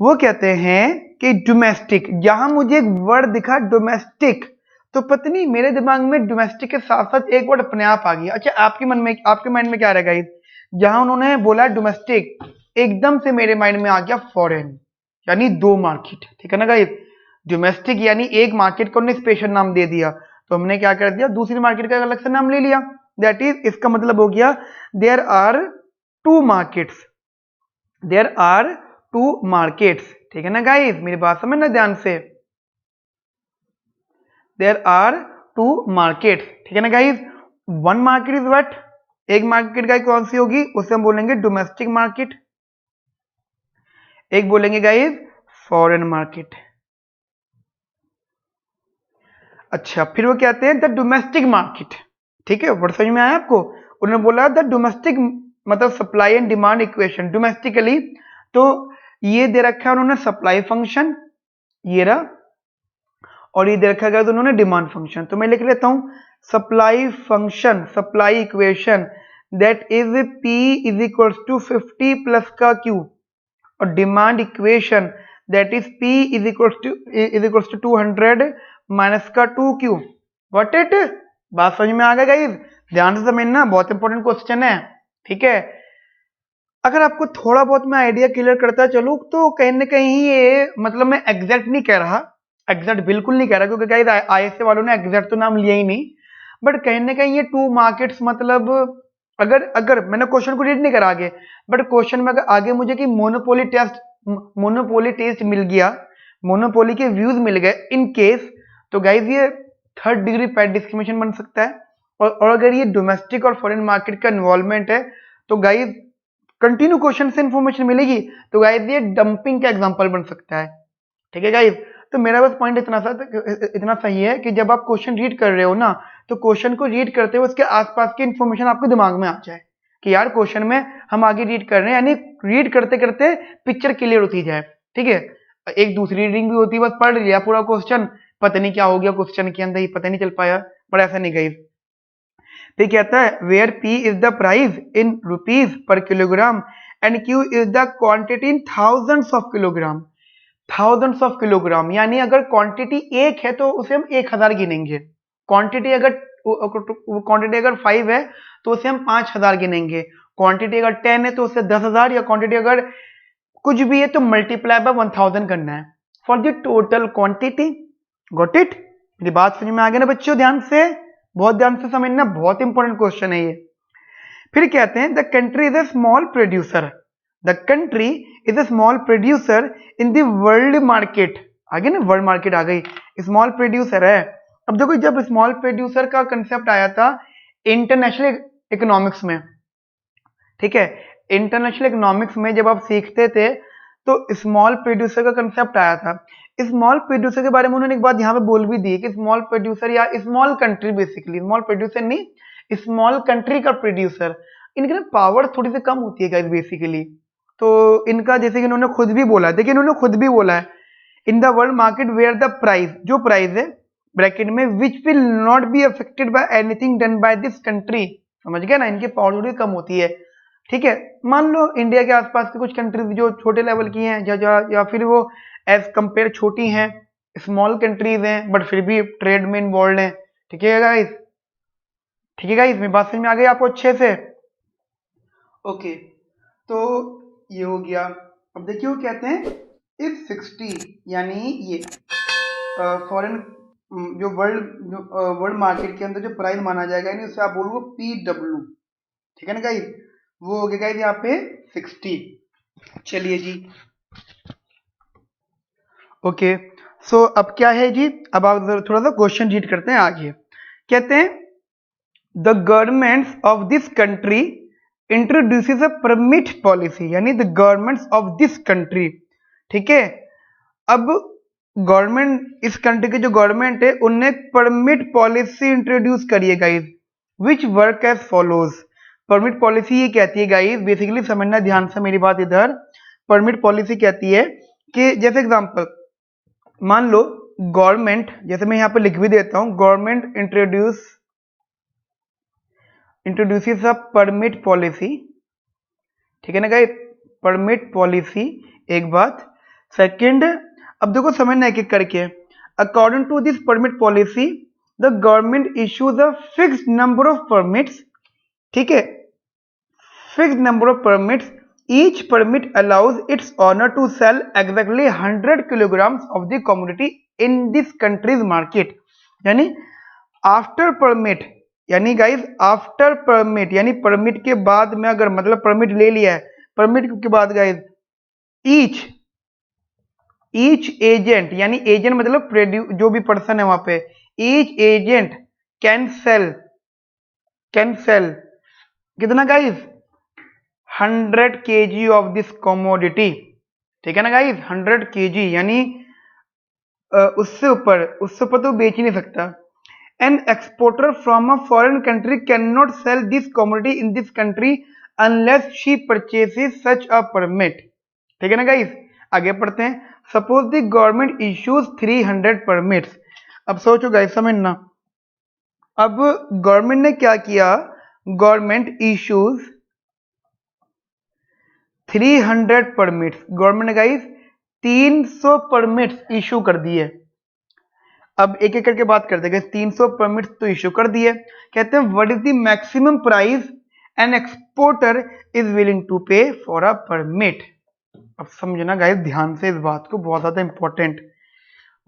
वो कहते हैं कि डोमेस्टिक, जहां मुझे एक वर्ड दिखा डोमेस्टिक, तो तो पत्नी मेरे दिमाग में डोमेस्टिक के साथ साथ एक वर्ड अपने आप आ गया। अच्छा, आपके माइंड में क्या रहेगा गाइस? जहां उन्होंने बोला डोमेस्टिक, एकदम से मेरे माइंड में आ गया फॉरेन, यानी दो मार्केट। ठीक है ना गाइस? डोमेस्टिक यानी एक मार्केट को उन्होंने स्पेशल नाम दे दिया, तो हमने क्या कर दिया, दूसरी मार्केट का अलग से नाम ले लिया। दैट इज, इसका मतलब हो गया there are two markets, there are two markets. ठीक है ना गाइस? मेरी बात समझना ध्यान से, देयर आर टू मार्केट्स। ठीक है ना guys? One market is what, एक मार्केट गाइस कौन सी होगी, उसे हम बोलेंगे डोमेस्टिक मार्केट, एक बोलेंगे गाइस फॉरेन मार्केट। अच्छा, फिर वो कहते हैं द डोमेस्टिक मार्केट। ठीक है, वर्ड समझ में आया आपको? उन्होंने बोला द डोमेस्टिक, मतलब supply and demand equation domestically, तो ये दे रखा है उन्होंने सप्लाई फंक्शन, ये रहा, और ये दे रखा गया तो उन्होंने डिमांड फंक्शन। तो मैं लिख लेता हूं supply function, supply equation that is P is equals to 50 plus का Q, और demand equation that is P is equals to 200 minus का 2Q। व्हाट इट, बात समझ में आ गया गाइस? ध्यान से समझना, बहुत इंपॉर्टेंट क्वेश्चन है। ठीक है, अगर आपको थोड़ा बहुत मैं आइडिया क्लियर करता चलूं तो कहीं ना कहीं ये, मतलब मैं एग्जैक्ट नहीं कह रहा, एग्जैक्ट बिल्कुल नहीं कह रहा, क्योंकि गाइस आईएसए वालों ने एग्जैक्ट तो नाम लिया ही नहीं, बट कहीं ना कहीं ये टू मार्केट्स, मतलब अगर अगर मैंने क्वेश्चन को रीड नहीं करा आगे, बट क्वेश्चन में अगर आगे मुझे कि मोनोपोली टेस्ट मिल गया, मोनोपोली के व्यूज मिल गए इन केस, तो गाइज ये थर्ड डिग्री पैट डिस्क्रिमिनेशन बन सकता है। और अगर ये डोमेस्टिक और फॉरेन मार्केट का इन्वॉल्वमेंट है, तो गाइज कंटिन्यू क्वेश्चन से इंफॉर्मेशन मिलेगी, तो गाइज ये डंपिंग का एग्जांपल बन सकता है। ठीक है गाइज? तो मेरा बस पॉइंट इतना सही है कि जब आप क्वेश्चन रीड कर रहे हो ना, तो क्वेश्चन को रीड करते हुए उसके आसपास की इंफॉर्मेशन आपके दिमाग में आ जाए कि यार क्वेश्चन में हम आगे रीड कर रहे हैं, यानी रीड करते करते पिक्चर क्लियर होती जाए। ठीक है, एक दूसरी रीडिंग भी होती है, बस पढ़ लिया पूरा क्वेश्चन, पता नहीं क्या हो गया क्वेश्चन के अंदर ही पता नहीं चल पाया, पर ऐसा नहीं गई। फिर कहता है where P is the price in rupees per kilogram and Q is the quantity in thousands of kilogram. Thousands of kilogram यानी अगर क्वांटिटी एक है तो उसे हम 1000 गिनेंगे, क्वांटिटी अगर 5 है तो उसे हम 5000 गिनेंगे, क्वांटिटी अगर 10 है तो उसे 10,000, या क्वांटिटी अगर कुछ भी है तो मल्टीप्लाई बाय 1000 करना है for the total quantity. Got it? मेरी बात समझ में आ गया ना बच्चों? ध्यान से, बहुत ध्यान से समझना, बहुत इंपॉर्टेंट क्वेश्चन है ये। फिर कहते हैं the country is a small producer, the country is a small producer in the world market. आगे ना वर्ल्ड मार्केट आ गई, स्मॉल प्रोड्यूसर है। अब देखो, जब स्मॉल प्रोड्यूसर का कंसेप्ट आया था इंटरनेशनल इकोनॉमिक्स में, ठीक है, इंटरनेशनल इकोनॉमिक्स में जब आप सीखते थे तो स्मॉल प्रोड्यूसर का कंसेप्ट आया था। स्मॉल प्रोड्यूसर के बारे में उन्होंने एक बात यहाँ पे बोल भी दी कि स्मॉल प्रोड्यूसर या small country, basically small producer नहीं, स्मॉल कंट्री का प्रोड्यूसर, इनकी ना पावर थोड़ी सी कम होती है गाइस बेसिकली। तो इनका, जैसे कि इन्होंने खुद भी बोला है, देखिए इन्होंने खुद भी बोला है in the world market where the price, जो प्राइस है ब्रैकेट में which will not be affected by anything done by this country. समझ गया ना, इनकी पावर थोड़ी कम होती है। ठीक है, मान लो इंडिया के आसपास की कुछ कंट्रीज जो छोटे लेवल की हैं, या फिर वो एज कंपेयर छोटी हैं, स्मॉल कंट्रीज हैं, बट फिर भी ट्रेड में इन्वॉल्व हैं। ठीक है गाइस? ठीक है गाइस, मेरी बात समझ में आ गई आपको अच्छे से? ओके, तो ये हो गया। अब देखिए वो कहते हैं इफ 60, यानी ये फॉरेन, जो वर्ल्ड मार्केट के अंदर जो प्राइस माना जाएगा, यानी उसे आप बोलोगे PW। ठीक है ना गाइस? वो हो गया गाइस यहाँ पे 60। चलिए जी, ओके, सो अब क्या है जी, अब आप थोड़ा सा क्वेश्चन रीड करते हैं आगे। कहते हैं the governments of this country introduces a permit policy, यानी the governments of this country. ठीक है, अब गवर्नमेंट, इस कंट्री की जो गवर्नमेंट है उनने परमिट पॉलिसी इंट्रोड्यूस करी है guys, which work as follows. Permit policy ये कहती है गाइस, बेसिकली समझना ध्यान से मेरी बात इधर, परमिट पॉलिसी कहती है कि जैसे एग्जांपल मान लो गवर्नमेंट, जैसे मैं यहाँ पे लिख भी देता हूं, government introduces a permit policy. ठीक है ना गाइस? परमिट पॉलिसी एक बात। सेकंड, अब देखो समझना एक एक करके, according to this permit policy the government issues a fixed number of permits, ठीक है, fixed number of permits, each permit allows its owner to sell exactly 100 kilograms of the commodity in this country's market. यानी after permit, यानी guys after permit, यानी permit के बाद में अगर मतलब परमिट ले लिया है, परमिट के बाद गाइज ईच एजेंट, यानी एजेंट मतलब जो भी पर्सन है वहां पे, ईच एजेंट कैन सेल कितना guys 100 kg of this commodity, ठीक है ना गाइज, 100 kg, यानी उससे ऊपर तो बेच ही नहीं सकता। An exporter from a foreign country cannot sell this commodity in this country unless she purchases such a permit, ठीक है ना गाइस। आगे पढ़ते हैं। Suppose the government issues 300 permits. अब सोचो गाइस, समझना, अब गवर्नमेंट ने क्या किया, गवर्नमेंट इश्यूज 300 परमिट्स, गवर्नमेंट ने गाइस 300 परमिट्स इशू कर दिए। अब एक एक करके बात करते हैं। 300 परमिट्स तो इशू कर दिए, कहते हैं what is the maximum price an exporter is willing to pay for a permit. अब समझना गाइस ध्यान से इस बात को, बहुत ज्यादा इंपॉर्टेंट।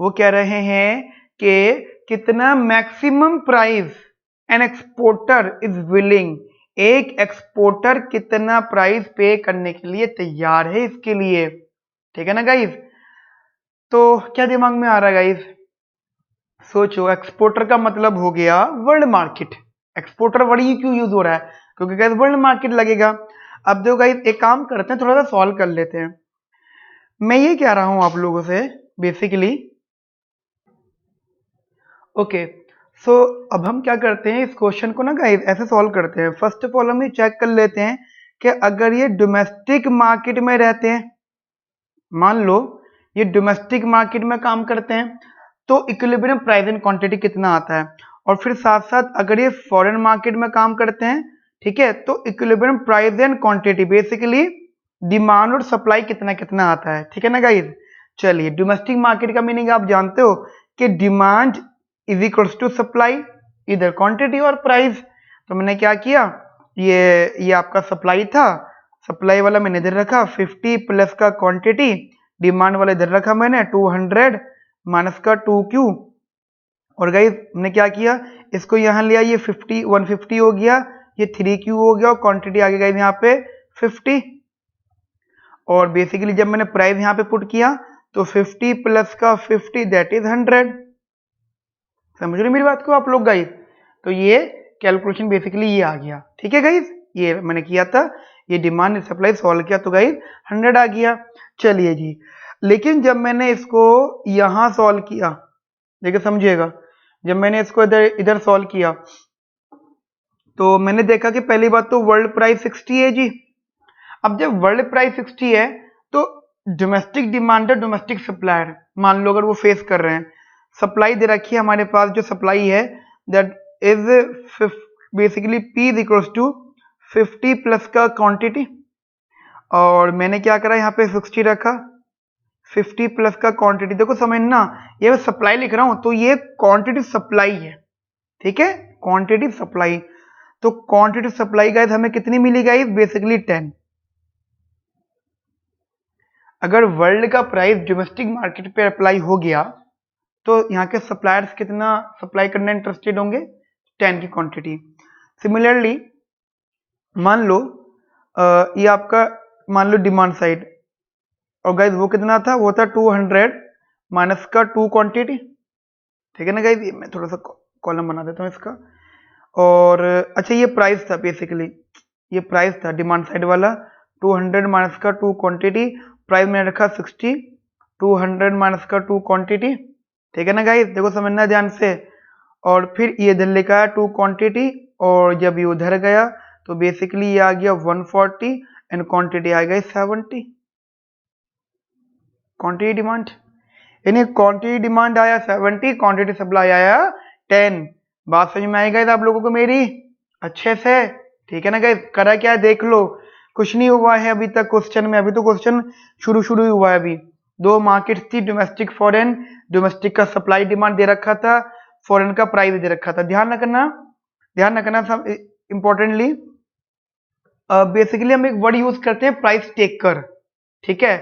वो कह रहे हैं कि कितना maximum price an exporter is willing, एक एक्सपोर्टर कितना प्राइस पे करने के लिए तैयार है इसके लिए, ठीक है ना गाइस। तो क्या दिमाग में आ रहा है गाइस, सोचो, एक्सपोर्टर का मतलब हो गया वर्ल्ड मार्केट। एक्सपोर्टर वर्ड ही क्यों यूज हो रहा है, क्योंकि गाइस वर्ल्ड मार्केट लगेगा। अब देखो गाइस, एक काम करते हैं, थोड़ा सा सॉल्व कर लेते हैं। मैं ये कह रहा हूं आप लोगों से बेसिकली, ओके, सो अब हम क्या करते हैं, इस क्वेश्चन को ना गाइस ऐसे सॉल्व करते हैं। फर्स्ट ऑफ ऑल हम ये चेक कर लेते हैं कि अगर ये डोमेस्टिक मार्केट में रहते हैं, मान लो ये डोमेस्टिक मार्केट में काम करते हैं, तो इक्विलिब्रियम प्राइस एंड क्वांटिटी कितना आता है, और फिर साथ साथ अगर ये फॉरेन मार्केट में काम करते हैं, ठीक है, तो equilibrium price and quantity basically demand और सप्लाई कितना कितना आता है, ठीक है ना गाइस। चलिए, डोमेस्टिक मार्केट का मीनिंग आप जानते हो कि demand is equals to supply, इधर क्वांटिटी और प्राइस। तो मैंने क्या किया, ये आपका सप्लाई था, सप्लाई वाला मैंने इधर रखा 50 प्लस का क्वांटिटी, डिमांड वाला इधर रखा मैंने 200 माइनस का 2Q, और गाइस हमने क्या किया, इसको यहां लिया, ये 50 150 हो गया, ये 3Q हो गया, और क्वांटिटी आ गई गाइस यहाँ पे 50। और बेसिकली जब मैंने प्राइस यहाँ पे पुट किया तो 50 प्लस का 50 दैट इज 100। समझ रहे मेरी बात को आप लोग गाइस। तो ये कैलकुलेशन बेसिकली ये आ गया, ठीक है गाइस, ये मैंने किया था, ये डिमांड सप्लाई सॉल्व किया तो गाइस 100 आ गया। चलिए जी, लेकिन जब मैंने इसको यहां सॉल्व किया, देखिए समझिएगा, जब मैंने इसको इधर सॉल्व किया तो मैंने देखा कि पहली बात तो वर्ल्ड प्राइस 60 है जी। अब जब वर्ल्ड प्राइस 60 है तो डोमेस्टिक डिमांडर डोमेस्टिक सप्लायर, मान लो अगर वो फेस कर रहे हैं, सप्लाई दे रखी है हमारे पास, जो सप्लाई है that is basically P is equals to 50 plus का क्वांटिटी, और मैंने क्या करा यहाँ पे 60 रखा, 50 प्लस का क्वांटिटी। देखो समझना, ये सप्लाई लिख रहा हूं तो ये क्वांटिटी सप्लाई है, ठीक है, क्वांटिटी सप्लाई। तो क्वांटिटी सप्लाई गाइस हमें कितनी मिली गाइस, बेसिकली 10। अगर वर्ल्ड का प्राइस डोमेस्टिक मार्केट पे अप्लाई हो गया तो यहाँ के सप्लायर्स कितना सप्लाई करने इंटरेस्टेड होंगे, 10 की क्वांटिटी। सिमिलरली मान लो ये आपका मान लो डिमांड साइड, और गाइज वो कितना था, वो था 200 माइनस का 2 क्वांटिटी, ठीक है ना गाइज। ये मैं थोड़ा सा कॉलम बना देता हूँ इसका। और अच्छा, ये प्राइस था बेसिकली, ये प्राइस था डिमांड साइड वाला, 200 माइनस का 2 क्वांटिटी, प्राइस मैंने रखा 60, 200 माइनस का 2 क्वांटिटी, ठीक है ना गाइज, देखो समझना ध्यान से। और फिर ये इधर लिखा है 2 क्वांटिटी, और जब ये उधर गया तो बेसिकली ये आ गया 140 एंड क्वांटिटी आ गई 70, क्वांटिटी डिमांड, यानी क्वांटिटी डिमांड आया 70, क्वांटिटी सप्लाई आया 10। बात समझ में आई गाइस आप लोगों को मेरी अच्छे से, ठीक है ना गाइस। करा क्या है देख लो, कुछ नहीं हुआ है अभी तक क्वेश्चन में, अभी तो क्वेश्चन शुरू ही हुआ है। अभी दो मार्केट थी, डोमेस्टिक फॉरेन, डोमेस्टिक का सप्लाई डिमांड दे रखा था, फॉरेन का प्राइस दे रखा था। ध्यान रखना सब इंपॉर्टेंटली। बेसिकली हम एक वर्ड यूज करते हैं प्राइस टेकर, ठीक है।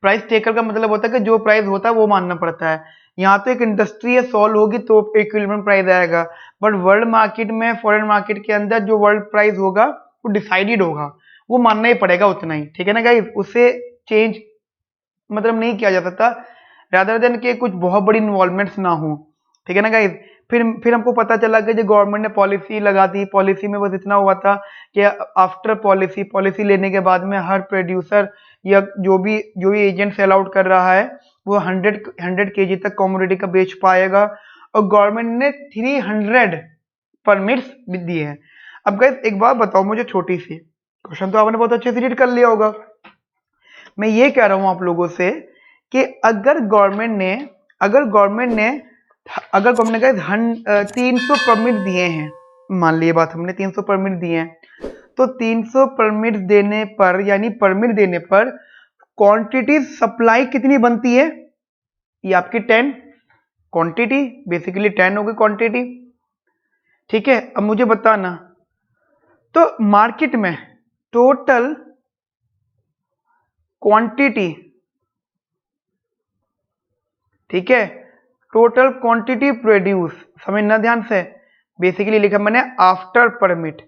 प्राइस टेकर का मतलब होता है कि जो प्राइस होता है वो मानना पड़ता है। यहाँ तो एक इंडस्ट्री है, सॉल्व होगी तो इक्विलिब्रियम प्राइस आएगा, बट वर्ल्ड मार्केट में, फॉरेन मार्केट के अंदर जो वर्ल्ड प्राइस होगा वो डिसाइडेड होगा, वो मानना ही पड़ेगा उतना ही, ठीक है ना गाइस। उससे चेंज मतलब नहीं किया जा सकता, रादर देन के कुछ बहुत बड़ी इन्वॉल्वमेंट्स ना हो, ठीक है ना गाइस। फिर हमको पता चला कि जो गवर्नमेंट ने पॉलिसी लगा दी, पॉलिसी में बस इतना हुआ था कि आफ्टर पॉलिसी लेने के बाद में हर प्रोड्यूसर या जो भी एजेंट सेल आउट कर रहा है वो 100 केजी तक कमोडिटी का बेच पाएगा, और गवर्नमेंट ने 300 परमिट्स भी दिए हैं। अब गाइस एक बात बताओ मुझे, छोटी सी क्वेश्चन तो आपने बहुत अच्छे से रीड कर लिया होगा। मैं ये कह रहा हूं आप लोगों से कि अगर गवर्नमेंट ने गाइस 300 परमिट दिए हैं, मान लिए बात हमने 300 परमिट दिए हैं, तो 300 परमिट देने पर, यानी परमिट देने पर क्वांटिटी सप्लाई कितनी बनती है? ये आपकी 10 क्वांटिटी, बेसिकली 10 होगी क्वांटिटी, ठीक है। अब मुझे बताना, तो मार्केट में टोटल क्वांटिटी, ठीक है, टोटल क्वांटिटी प्रोड्यूस, समझना ध्यान से, बेसिकली लिखा मैंने आफ्टर परमिट।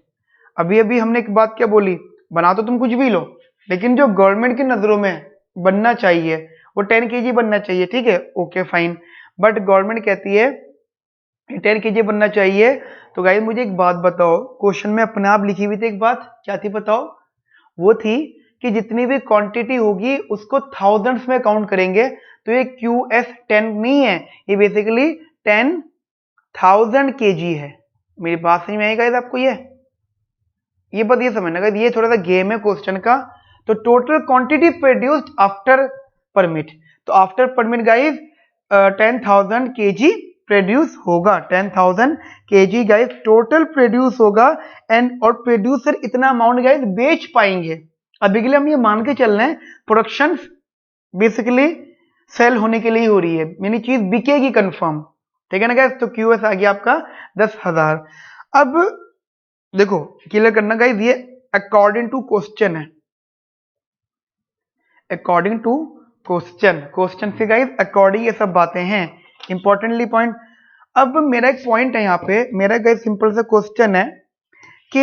अभी हमने एक बात क्या बोली, बना तो तुम कुछ भी लो, लेकिन जो गवर्नमेंट की नजरों में बनना चाहिए वो 10 केजी बनना चाहिए, ठीक है, ओके फाइन। बट गवर्नमेंट कहती है 10 केजी बनना चाहिए। तो गाइस मुझे एक बात बताओ, क्वेश्चन में अपने आप लिखी हुई थी एक बात, क्या थी बताओ? वो थी कि जितनी भी क्वांटिटी होगी उसको थाउजेंड्स में काउंट करेंगे, तो ये QS10 नहीं है, ये बेसिकली 10,000 केजी है। मेरी बात समझ में आई गाइस आपको? ये बात ये समझना गाइस, ये थोड़ा सा गेम है क्वेश्चन का। तो total quantity produced after permit, तो after permit guys 10,000 KG produce होगा, 10,000 केजी गाइस टोटल प्रोड्यूस होगा, एंड और प्रोड्यूसर इतना अमाउंट गाइस बेच पाएंगे। अभी के लिए हम ये मान के चल रहे हैं प्रोडक्शन बेसिकली सेल होने के लिए हो रही है, यानी चीज बिकेगी कंफर्म, ठीक है ना गाइस। तो QS आ गया आपका 10,000। अब देखो क्लियर करना गाइस, ये अकॉर्डिंग टू क्वेश्चन है, अकॉर्डिंग टू क्वेश्चन से गाइस अकॉर्डिंग ये सब बातें हैं, इंपॉर्टेंटली पॉइंट। अब मेरा एक पॉइंट है यहाँ पे, मेरा गाइस सिंपल सा क्वेश्चन है कि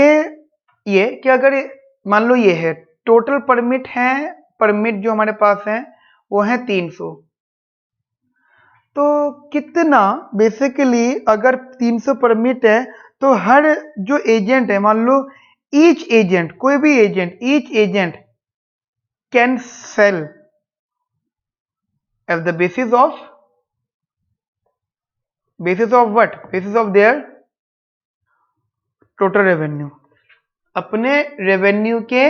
ये कि अगर मान लो ये है टोटल परमिट है, परमिट जो हमारे पास है वो है 300, तो कितना बेसिकली अगर 300 परमिट है तो हर जो एजेंट है, मान लो ईच एजेंट, कोई भी agent, each agent can sell at the basis of what? Basis of their total revenue, अपने रेवेन्यू के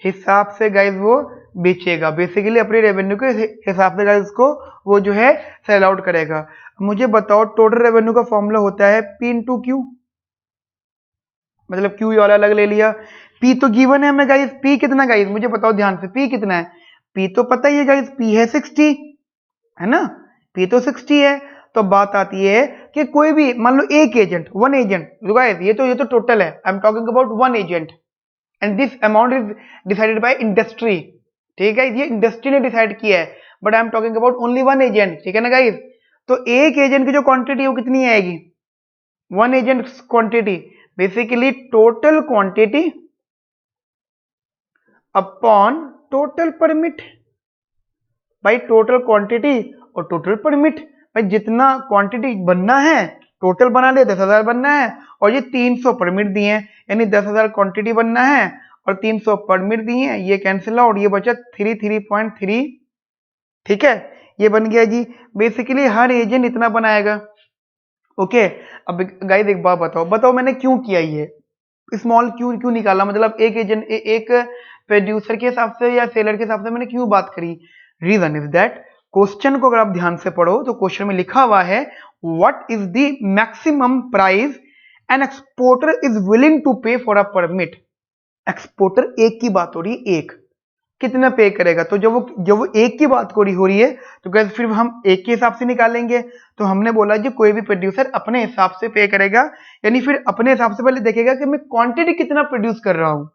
हिसाब से गाइस वो बेचेगा, बेसिकली अपने रेवेन्यू के हिसाब से गाइस उसको वो जो है सेल आउट करेगा। मुझे बताओ टोटल रेवेन्यू का फॉर्मूला होता है P इंटू Q, मतलब Q वाला अलग ले लिया, P तो गिवन है हमें गाइस, P कितना गाइस मुझे बताओ ध्यान से, P कितना है? P तो पता ही है गाइस, P है 60, है ना, P तो 60 है। तो बात आती है कि कोई भी मान लो एक एजेंट, वन एजेंट, गाइस ये तो टोटल है, I am talking about one agent, and this amount is decided by industry, ठीक है, ये इंडस्ट्री ने डिसाइड किया है, but I am talking about only one agent, ठीक है ना गाइस। तो एक एजेंट की जो क्वांटिटी वो कितनी आएगी? One agent quantity, basically total quantity upon total permit, भाई टोटल क्वांटिटी और टोटल परमिट, भाई जितना क्वांटिटी बनना है टोटल बना ले, 10,000 बनना है, और ये 300 परमिट दिए हैं, यानी 10,000 क्वांटिटी बनना है और 300 परमिट दिए हैं, ये कैंसिल आउट, ये बचा 33.3, ठीक है, ये बन गया जी। बेसिकली हर एजेंट इतना बनाएगा, ओके। अब गाइस एक बात बताओ मैंने क्यों किया ये स्मॉल क्यों निकाला, मतलब एक एजेंट, एक प्रोड्यूसर के हिसाब से या सेलर के हिसाब से मैंने क्यों बात करी? रीजन इज दैट, क्वेश्चन को अगर आप ध्यान से पढ़ो तो क्वेश्चन में लिखा हुआ है what is the maximum price an exporter is willing to pay for a permit. Exporter एक की बात हो रही है, एक, कितना पे करेगा। तो जब वो एक की बात हो रही है तो गाइस फिर हम एक के हिसाब से निकालेंगे। तो हमने बोला जी कोई भी प्रोड्यूसर अपने हिसाब से पे करेगा, यानी फिर अपने हिसाब से पहले देखेगा कि मैं क्वांटिटी कितना प्रोड्यूस कर रहा हूँ।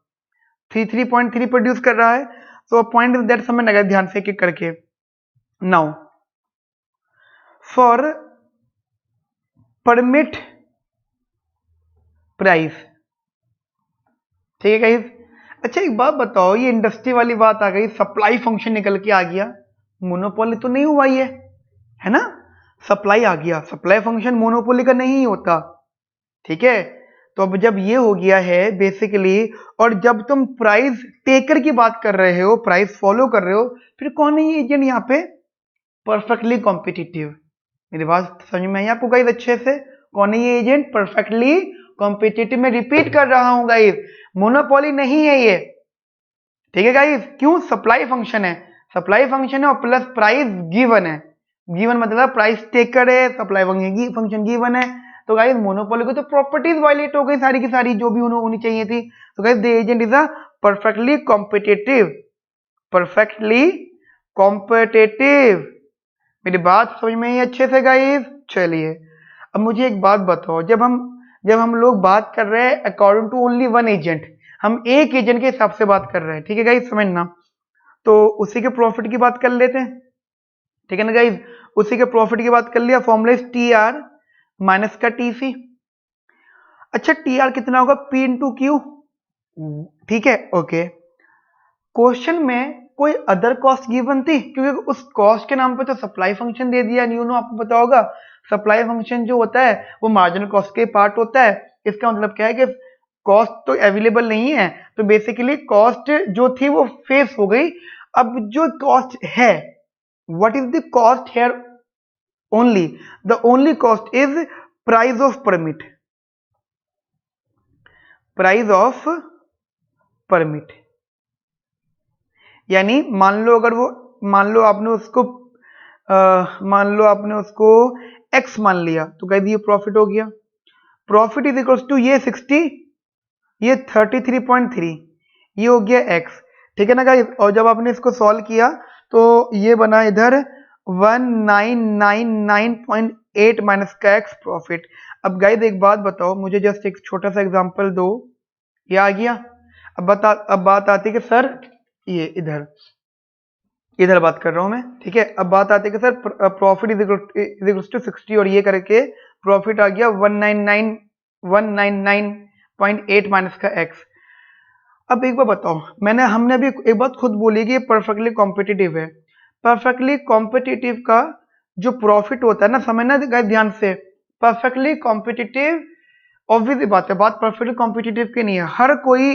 3.3 प्रोड्यूस कर रहा है, तो पॉइंट दैट समझ लगा ध्यान से एक करके। नाउ फॉर परमिट प्राइस, ठीक है गाइस। अच्छा एक बात बताओ, ये इंडस्ट्री वाली बात आ गई, सप्लाई फंक्शन निकल के आ गया, मोनोपोली तो नहीं हुआ ये, है ना। सप्लाई आ गया, सप्लाई फंक्शन मोनोपोली का नहीं होता, ठीक है। तो अब जब ये हो गया है बेसिकली, और जब तुम प्राइस टेकर की बात कर रहे हो, प्राइस फॉलो कर रहे हो, फिर कौन है ये एजेंट यहाँ पे? Perfectly competitive. मेरी बात समझ में आई आपको गाइस अच्छे से? कौन है ये एजेंट? Perfectly competitive. में रिपीट कर रहा हूं गाइस, मोनोपोली नहीं है ये, ठीक है गाइस। क्यों? सप्लाई फंक्शन है, सप्लाई फंक्शन है और प्लस प्राइस गिवन है। गिवन मतलब प्राइस टेकर है, सप्लाई फंक्शन गिवन है। तो गाइस मोनोपोली को तो प्रॉपर्टीज वायलेट हो गई सारी की सारी जो भी होनी चाहिए थी। तो guys the agent is a perfectly competitive, perfectly competitive. मेरी बात समझ में आई अच्छे से गाइस? चलिए अब मुझे एक बात बताओ, जब हम लोग बात कर रहे हैं according to only one agent, हम एक एजेंट के हिसाब से बात कर रहे हैं, ठीक है गाइस, समझना। तो उसी के प्रॉफिट की बात कर लेते हैं, ठीक है ना गाइस। उसी के प्रॉफिट की बात कर लिया, formula is T R minus का टी सी। अच्छा टी आर कितना होगा? पी इंटू क्यू, ठीक है, ओके। क्वेश्चन में कोई अदर कॉस्ट गिवन थी? क्योंकि उस कॉस्ट के नाम पे तो सप्लाई फंक्शन दे दिया, न्यू नो आपको पता होगा। सप्लाई फंक्शन जो होता है वो मार्जिनल कॉस्ट के पार्ट होता है। इसका मतलब क्या है कि कॉस्ट तो अवेलेबल नहीं है, तो बेसिकली कॉस्ट जो थी वो फेस हो गई। अब जो कॉस्ट है, what is the cost here? Only the only cost is price of permit, price of permit. यानी मान लो अगर वो, मान लो आपने उसको x मान लिया, तो कह दिए प्रॉफिट हो गया। प्रॉफिट इज इक्वल्स टू ये 60, ये 33.3, ये हो गया x, ठीक है ना गाइस। और जब आपने इसको सॉल्व किया तो ये बना इधर 1999.8 माइनस का x प्रॉफिट। अब गाइस एक बात बताओ मुझे, जस्ट एक छोटा सा एग्जांपल दो, ये आ गया। अब बात आती है कि सर ये इधर बात कर रहा हूं मैं, ठीक है। अब बात आती है कि sir profit is equals to 60 और ये करके प्रॉफिट आ गया 199.8 माइनस का x। अब एक बार बताओ, हमने अभी एक बात खुद बोली कि ये परफेक्टली कॉम्पिटिटिव है। परफेक्टली कॉम्पिटिटिव का जो प्रॉफिट होता है ना, समझना गाइस ध्यान से, परफेक्टली कॉम्पिटिटिव, ऑब्वियस बात है, बात परफेक्टली कॉम्पिटिटिव की नहीं है। हर कोई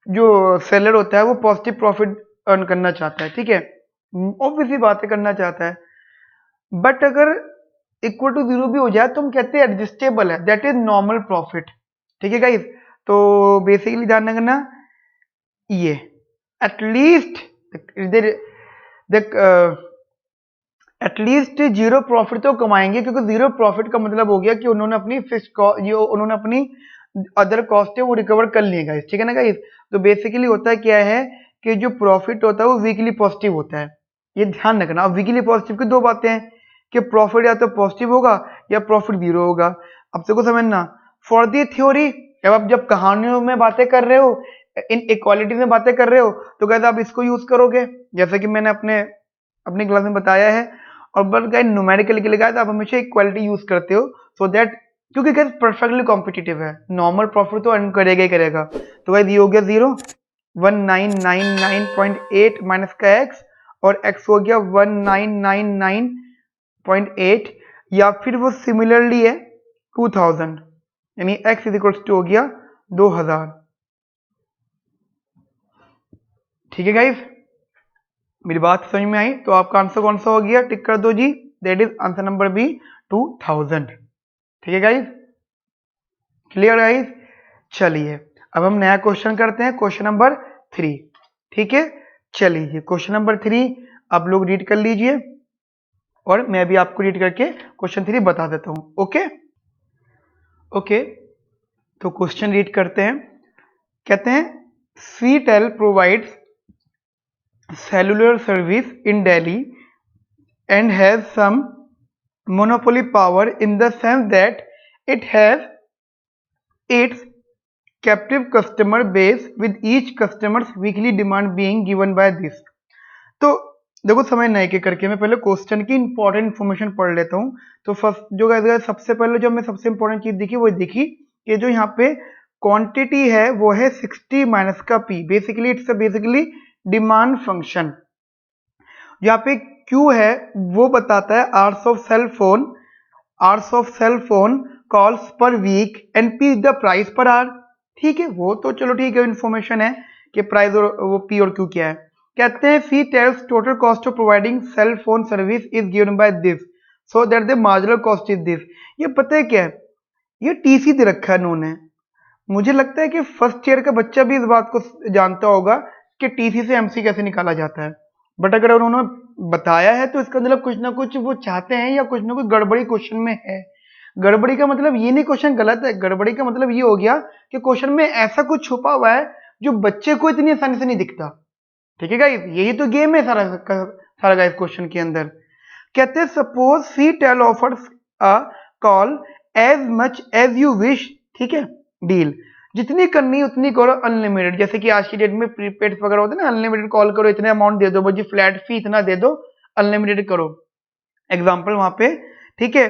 जो सेलर होता है वो पॉजिटिव प्रॉफिट अर्न करना चाहता है, ठीक है, ऑब्वियसली बात है, करना चाहता है। बट अगर इक्वल टू जीरो भी हो जाए तो हम कहते हैं एडजस्टेबल है, दैट इज नॉर्मल प्रॉफिट, ठीक है गाइस। तो बेसिकली ध्यान रखना ये एटलीस्ट एटलीस्ट जीरो प्रॉफिट तो कमाएंगे, क्योंकि जीरो प्रॉफिट का मतलब हो गया कि उन्होंने अपनी उन्होंने अपनी अदर कॉस्ट है वो रिकवर कर लिए गाइस, ठीक है ना गाइस। तो बेसिकली होता है क्या है कि जो प्रॉफिट होता है वो वीकली पॉजिटिव होता है, ये ध्यान रखना। अब वीकली पॉजिटिव की दो बातें हैं कि प्रॉफिट या तो पॉजिटिव होगा या प्रॉफिट जीरो होगा। अब देखो समझना, फॉर दी थ्योरी, अब आप जब कहानियों में बातें कर रहे हो, इन इक्वालिटी में बातें कर रहे हो, तो कहते आप इसको यूज करोगे, जैसे कि मैंने अपने क्लास में बताया है। और बट गाइस न्यूमेरिकल के लिए गाइस आप हमेशा इक्वालिटी यूज करते हो, सो दैट, क्योंकि गाइस परफेक्टली कॉम्पिटिटिव है, नॉर्मल प्रॉफिट तो अर्न करेगा ही करेगा। तो गाइस ये हो गया 1999.8 माइनस का x, और x हो गया 1999.8, या फिर वो सिमिलरली है 2000, यानी x इज इक्वल्स टू हो गया 2000, ठीक है गाइस। मेरी बात समझ में आई? तो आपका आंसर कौन सा हो गया? टिक कर दो जी, that is answer number B 2000, ठीक है गाइस, क्लियर गाइस। चलिए अब हम नया क्वेश्चन करते हैं, क्वेश्चन नंबर 3, ठीक है। चलिए क्वेश्चन नंबर 3 आप लोग रीड कर लीजिए और मैं भी आपको रीड करके क्वेश्चन 3 बता देता हूं, ओके ओके। तो क्वेश्चन रीड करते हैं, कहते हैं सीटेल provides cellular service in Delhi and has some monopoly power in the sense that it has its captive customer base with each customer's weekly demand being given by this। तो देखो समय नहीं के करके मैं पहले क्वेश्चन की इंपॉर्टेंट इन्फॉर्मेशन पढ़ लेता हूँ। तो फर्स्ट जो गाइस सबसे पहले जो हमें सबसे इंपॉर्टेंट चीज दिखी वो दिखी कि जो यहाँ पे क्वांटिटी है वो है 60 माइनस का P. Basically it's basically demand function. यहाँ पे क्यू है वो बताता है hours of cell phone calls per week and P the price per hour. ठीक है, वो तो चलो ठीक है, इन्फॉर्मेशन है कि प्राइस और वो पी और क्यू क्या है। कहते हैं C Tel's total cost of providing cell phone service is given by this so that the marginal cost is this. ये पता है क्या है, ये टीसी दे रखा है इन्होंने। मुझे लगता है कि फर्स्ट ईयर का बच्चा भी इस बात को जानता होगा कि टीसी से एमसी कैसे निकाला जाता है। बट अगर उन्होंने बताया है तो इसका मतलब कुछ ना कुछ वो चाहते हैं या कुछ ना कुछ गड़बड़ी क्वेश्चन में है। गड़बड़ी का मतलब ये नहीं क्वेश्चन गलत है, गड़बड़ी का मतलब ये हो गया कि क्वेश्चन में ऐसा कुछ छुपा हुआ है जो बच्चे को इतनी आसानी से नहीं दिखता। ठीक है गाइस, यही तो गेम है सारा गाइस क्वेश्चन के अंदर। कहते हैं suppose C Tel offers a call as much as you wish. ठीक है, डील जितनी करनी उतनी करो अनलिमिटेड। जैसे कि आज की डेट में प्रीपेड वगैरह होते हैं ना, अनलिमिटेड कॉल करो, इतने अमाउंट दे दो, मुझे फ्लैट फी इतना दे दो, अनलिमिटेड करो, एग्जाम्पल वहां पे। ठीक है,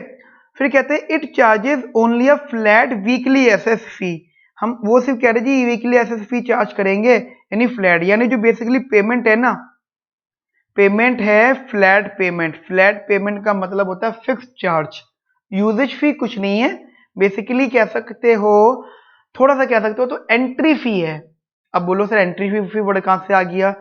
फिर कहते हैं it charges only a flat weekly access fee. हम वो सिर्फ कह रहे जी वीकली एसएस फी चार्ज करेंगे, यानी फ्लैट, यानी जो बेसिकली पेमेंट है ना, पेमेंट है फ्लैट पेमेंट। फ्लैट पेमेंट का मतलब होता है फिक्स चार्ज, यूजेज फी कुछ नहीं है। बेसिकली कह सकते हो, थोड़ा सा कह सकते हो तो एंट्री फी है। अब बोलो सर एंट्री फी वर्ड कहां से आ गया,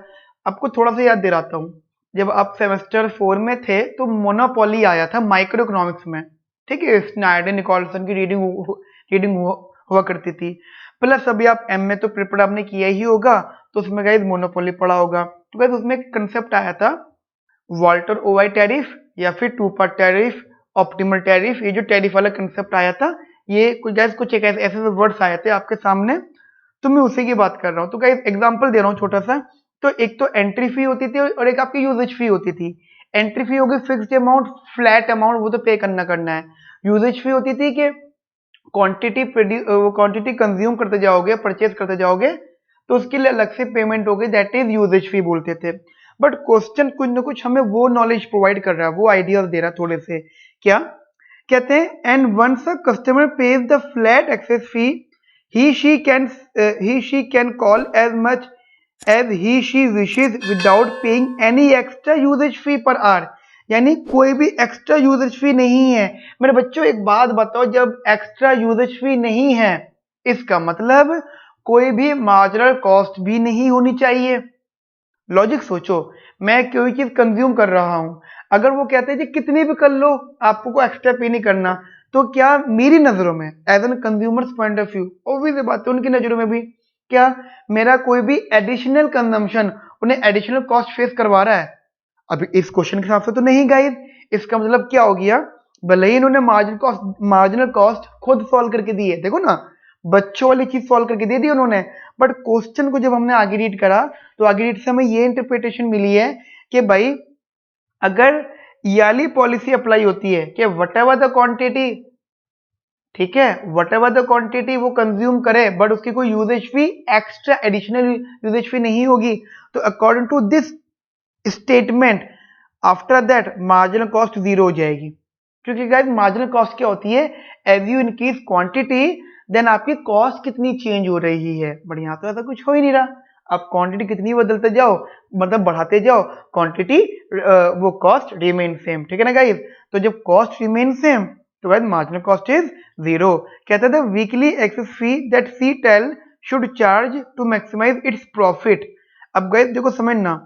आपको थोड़ा सा याद दिलाता हूं। जब आप सेमेस्टर 4 में थे तो मोनोपोली आया था माइक्रो इकोनॉमिक्स में। ठीक है, स्नाइडर निकोलसन की रीडिंग हुआ करती थी। प्लस अभी आप एमए तो प्रिपेयर आपने किया ही होगा, तो उसमें गाइस मोनोपोली पढ़ा होगा। तो गाइस उसमें एक कंसेप्ट आया था वाल्टर ओवाई टैरिफ या फिर two part tariff, optimal tariff. ये जो टैरिफ वाला कंसेप्ट आया था, ये कुछ गाइस कुछ एक ऐसे वर्ड्स आए थे आपके सामने, तो मैं उसी की बात कर रहा हूँ। तो गाइस एग्जांपल दे रहा हूँ छोटा सा। तो एक तो एंट्री फी होती थी और एक आपकी यूजेज फी होती थी। एंट्री फी होगी फिक्स्ड अमाउंट, फ्लैट अमाउंट, वो तो पे करना है। यूजेज फी होती थी कि क्वांटिटी कंज्यूम करते जाओगे, परचेज करते जाओगे, तो उसके लिए अलग से पेमेंट होगी, दैट इज यूजेज फी बोलते थे। बट क्वेश्चन कुछ ना कुछ हमें वो नॉलेज प्रोवाइड कर रहा है, वो आइडियाज दे रहा है थोड़े से। क्या कहते हैं, and once a customer pays the flat access fee he she can call as much as he she wishes without paying any extra usage fee per hour। यानी कोई भी एक्स्ट्रा यूजेज फी नहीं है। मेरे बच्चों एक बात बताओ, जब एक्स्ट्रा यूजेज फी नहीं है इसका मतलब कोई भी मार्जिनल कॉस्ट भी नहीं होनी चाहिए। लॉजिक सोचो, मैं कोई चीज कंज्यूम कर रहा हूं, अगर वो कहते हैं कि कितनी भी कर लो आपको कोई एक्स्ट्रा पे नहीं करना, तो क्या मेरी नजरों में as an consumer's point of view obvious बात है उनकी नजरों में भी क्या मेरा कोई भी एडिशनल कंजम्पशन उन्हें एडिशनल कॉस्ट फेस करवा रहा है? अभी इस क्वेश्चन के हिसाब से तो नहीं गाइस। इसका मतलब क्या हो गया, भले ही इन्होंने मार्जिनल कॉस्ट खुद सॉल्व करके दी है, देखो ना, बच्चों वाली चीज सॉल्व करके दे दी उन्होंने, बट क्वेश्चन को जब हमने आगे रीड करा तो आगे रीड से हमें ये इंटरप्रिटेशन मिली है कि भाई अगर याली पॉलिसी अप्लाई होती है कि वट एवर द क्वांटिटी, ठीक है, वट एवर द क्वांटिटी वो कंज्यूम करे बट उसकी कोई usage fee extra additional usage fee नहीं होगी, तो according to this statement after that marginal cost zero हो जाएगी। क्योंकि गाइस मार्जिनल कॉस्ट क्या होती है, as you increase quantity then आपकी कॉस्ट कितनी चेंज हो रही है। बट यहाँ तो ऐसा कुछ हो ही नहीं रहा, आप क्वांटिटी कितनी बदलते जाओ, मतलब बढ़ाते जाओ क्वांटिटी, वो कॉस्ट रिमेन सेम। ठीक है ना गाइस, तो जब कॉस्ट रिमेन सेम तो guys marginal cost is zero. कहते थे weekly access fee that C Tel should charge to maximize its profit. अब गाइस देखो समझना,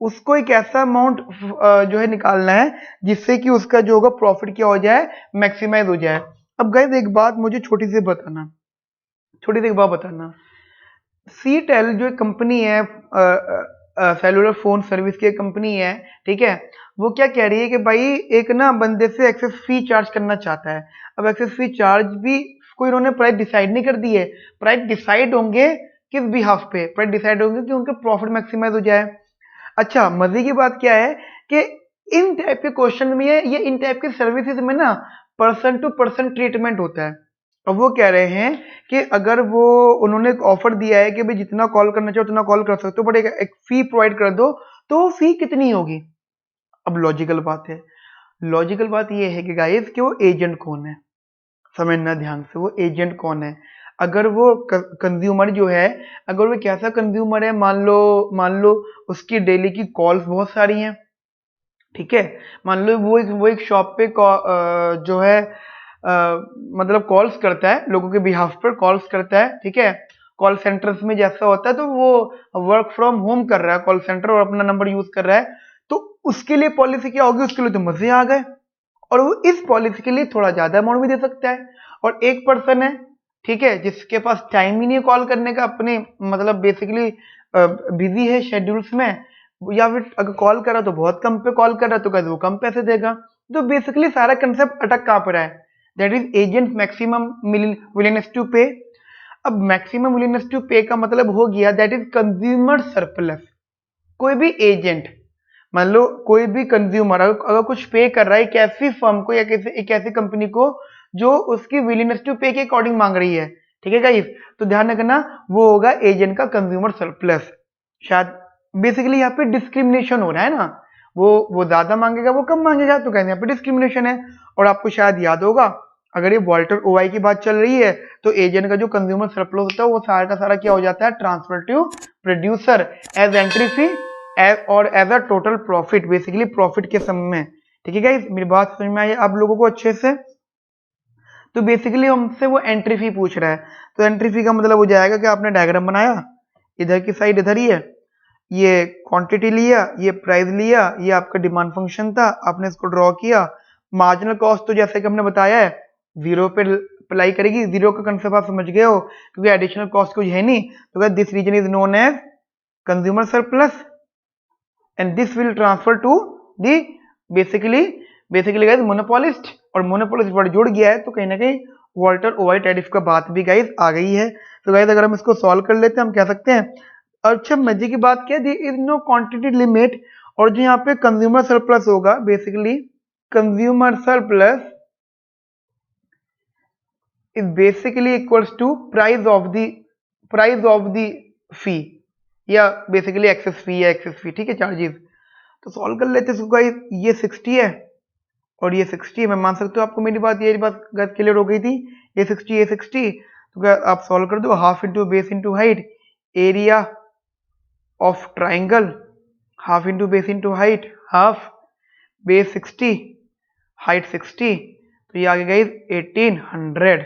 उसको एक ऐसा अमाउंट जो है निकालना है जिससे कि उसका जो होगा प्रॉफिट क्या हो जाए, मैक्सिमाइज हो जाए। अब गाइस एक बात मुझे छोटी सी एक बात बताना, सी टेल जो कंपनी है, सेलुलर फोन सर्विस की कंपनी है, ठीक है, वो क्या कह रही है कि भाई एक ना बंदे से एक्सेस फी चार्ज करना चाहता है। अब एक्सेस फी चार्ज भी कोई इन्होंने प्राइस डिसाइड नहीं कर दी है, प्राइस डिसाइड होंगे किस बिहाफ पे, प्राइस डिसाइड होंगे कि उनके प्रॉफिट मैक्सिमाइज हो जाए। अच्छा, मजे की बात क्या है कि इन टाइप के क्वेश्चन में ये इन टाइप के सर्विसेज में ना पर्सन टू पर्सन ट्रीटमेंट होता है। अब वो कह रहे हैं कि अगर वो उन्होंने एक ऑफर दिया है कि भाई जितना कॉल करना चाहो उतना कॉल कर सकते हो, बट एक फी प्रोवाइड कर दो, तो वो फी कितनी होगी? अब लॉजिकल बात है, लॉजिकल बात ये है कि गाइस कि वो एजेंट कौन है, समझना ध्यान से, वो एजेंट कौन है। अगर वो कंज्यूमर जो है, अगर वो कैसा कंज्यूमर है, मान लो उसकी डेली की कॉल्स बहुत सारी हैं, ठीक है। मान लो वो एक शॉप पे जो है मतलब कॉल्स करता है, लोगों के बिहाफ पर कॉल्स करता है, ठीक है। कॉल सेंटर्स में जैसा होता है, तो वो वर्क फ्रॉम होम कर रहा है कॉल सेंटर और अपना नंबर यूज कर रहा है, तो उसके लिए पॉलिसी क्या होगी? उसके लिए तो मजे आ गए, और वो इस पॉलिसी के लिए थोड़ा ज्यादा अमाउंट भी दे सकता है। और एक पर्सन है, ठीक है, जिसके पास टाइम ही नहीं है कॉल करने का, अपने मतलब बेसिकली बिजी है शेड्यूल्स में, या फिर अगर कॉल करा तो बहुत कम पे कॉल कर रहा है, तो कैसे वो कम पैसे देगा? तो बेसिकली सारा कंसेप्ट अटक कहाँ पर है? That is agent maximum willingness to pay. अब मैक्सिमम विलिंगनेस टू पे का मतलब हो गया दैट इज कंज्यूमर सरप्लस। कोई भी एजेंट, मान लो कोई भी कंज्यूमर अगर कुछ पे कर रहा है एक ऐसी फर्म को या एक ऐसी कंपनी को जो उसकी विलिंगनेस टू पे के अकॉर्डिंग मांग रही है, ठीक है गाइस, तो ध्यान रखना वो होगा एजेंट का कंज्यूमर सरप्लस। शायद बेसिकली यहाँ पे डिस्क्रिमिनेशन हो रहा है ना, वो ज्यादा मांगेगा वो कम मांगेगा, तो कहते हैं यहाँ पे डिस्क्रिमिनेशन है। और आपको शायद याद होगा, अगर ये वॉल्टर ओवाई की बात चल रही है, तो एजेंट का जो कंज्यूमर सरप्लस होता है वो सारा का सारा क्या हो जाता है? Transfer to producer as entry fee और as a total profit, basically profit के सम में। ठीक है गाइस, मेरी बात समझ में आई आप लोगों को अच्छे से? तो बेसिकली हमसे वो एंट्री फी पूछ रहा है, तो एंट्री फी का मतलब हो जाएगा कि आपने डायग्राम बनाया, इधर की साइड इधर ही है, ये क्वांटिटी लिया, ये प्राइस लिया, ये आपका डिमांड फंक्शन था, आपने इसको ड्रॉ किया। मार्जिनल कॉस्ट तो जैसे कि हमने बताया है जीरो पे अप्लाई करेगी, जीरो का कंसेप्ट आप समझ गए हो, क्योंकि एडिशनल कॉस्ट कुछ है नहीं। तो this region is known as consumer surplus and this will transfer to the basically guys monopolist, और मोनोपोलिस्ट वर्ड जुड़ गया है, तो कहीं ना कहीं वॉल्टर ओवाई टैरिफ का बात भी गाइस आ गई है। तो गाइस अगर हम इसको सॉल्व कर लेते हैं, हम कह सकते हैं, अच्छा मजे की बात क्या है, there is no quantity limit, और जो यहाँ पे कंज्यूमर सरप्लस होगा, basically consumer surplus is basically equals to price of the fee, या बेसिकली एक्सेस फी या एक्सेस फी, ठीक है, चार्जेस। तो सॉल्व कर लेते हैं इसको गाइस। ये 60 है और ये 60 है, मैं मान सकता हूँ आपको मेरी बात, ये बात क्लियर हो गई थी। ये 60 ये 60, तो क्या आप सॉल्व कर दो, half into base into height, area of triangle, half into base into height, half base 60 height 60, तो ये आ गया गाइस 1800।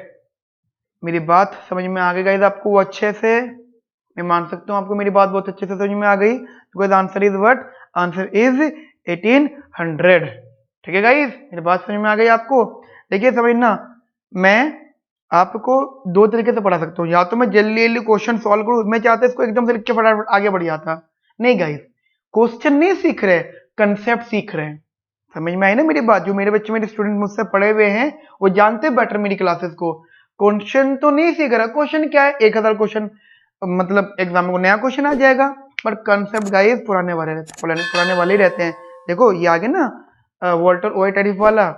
मेरी बात समझ में आ गई गाइस आपको वो अच्छे से? मैं मान सकता हूँ आपको मेरी बात बहुत अच्छे से समझ में आ गई। तो guys answer is what? Answer is 1800। ठीक है गाइस, मेरी बात समझ में आ गई आपको? देखिए समझना, मैं आपको दो तरीके से पढ़ा सकता हूँ, या तो मैं जल्दी जल्दी क्वेश्चन सॉल्व करूँ, मैं चाहता इसको एकदम से लिख के फटाफट आगे बढ़ जाता। नहीं गाइस, क्वेश्चन नहीं सीख रहे, कंसेप्ट सीख रहे हैं। समझ में आई ना मेरी बात? जो मेरे बच्चे मेरे स्टूडेंट मुझसे पढ़े हुए हैं वो जानते हैं बेटर मेरी क्लासेस को। क्वेश्चन तो नहीं सीख रहा, क्वेश्चन क्या है, 1000 क्वेश्चन मतलब एग्जाम में नया क्वेश्चन आ जाएगा, पर कंसेप्ट गाइस पुराने वाले ही रहते हैं। देखो ये आगे ना वॉल्टर ओवाई टैरिफ वाला,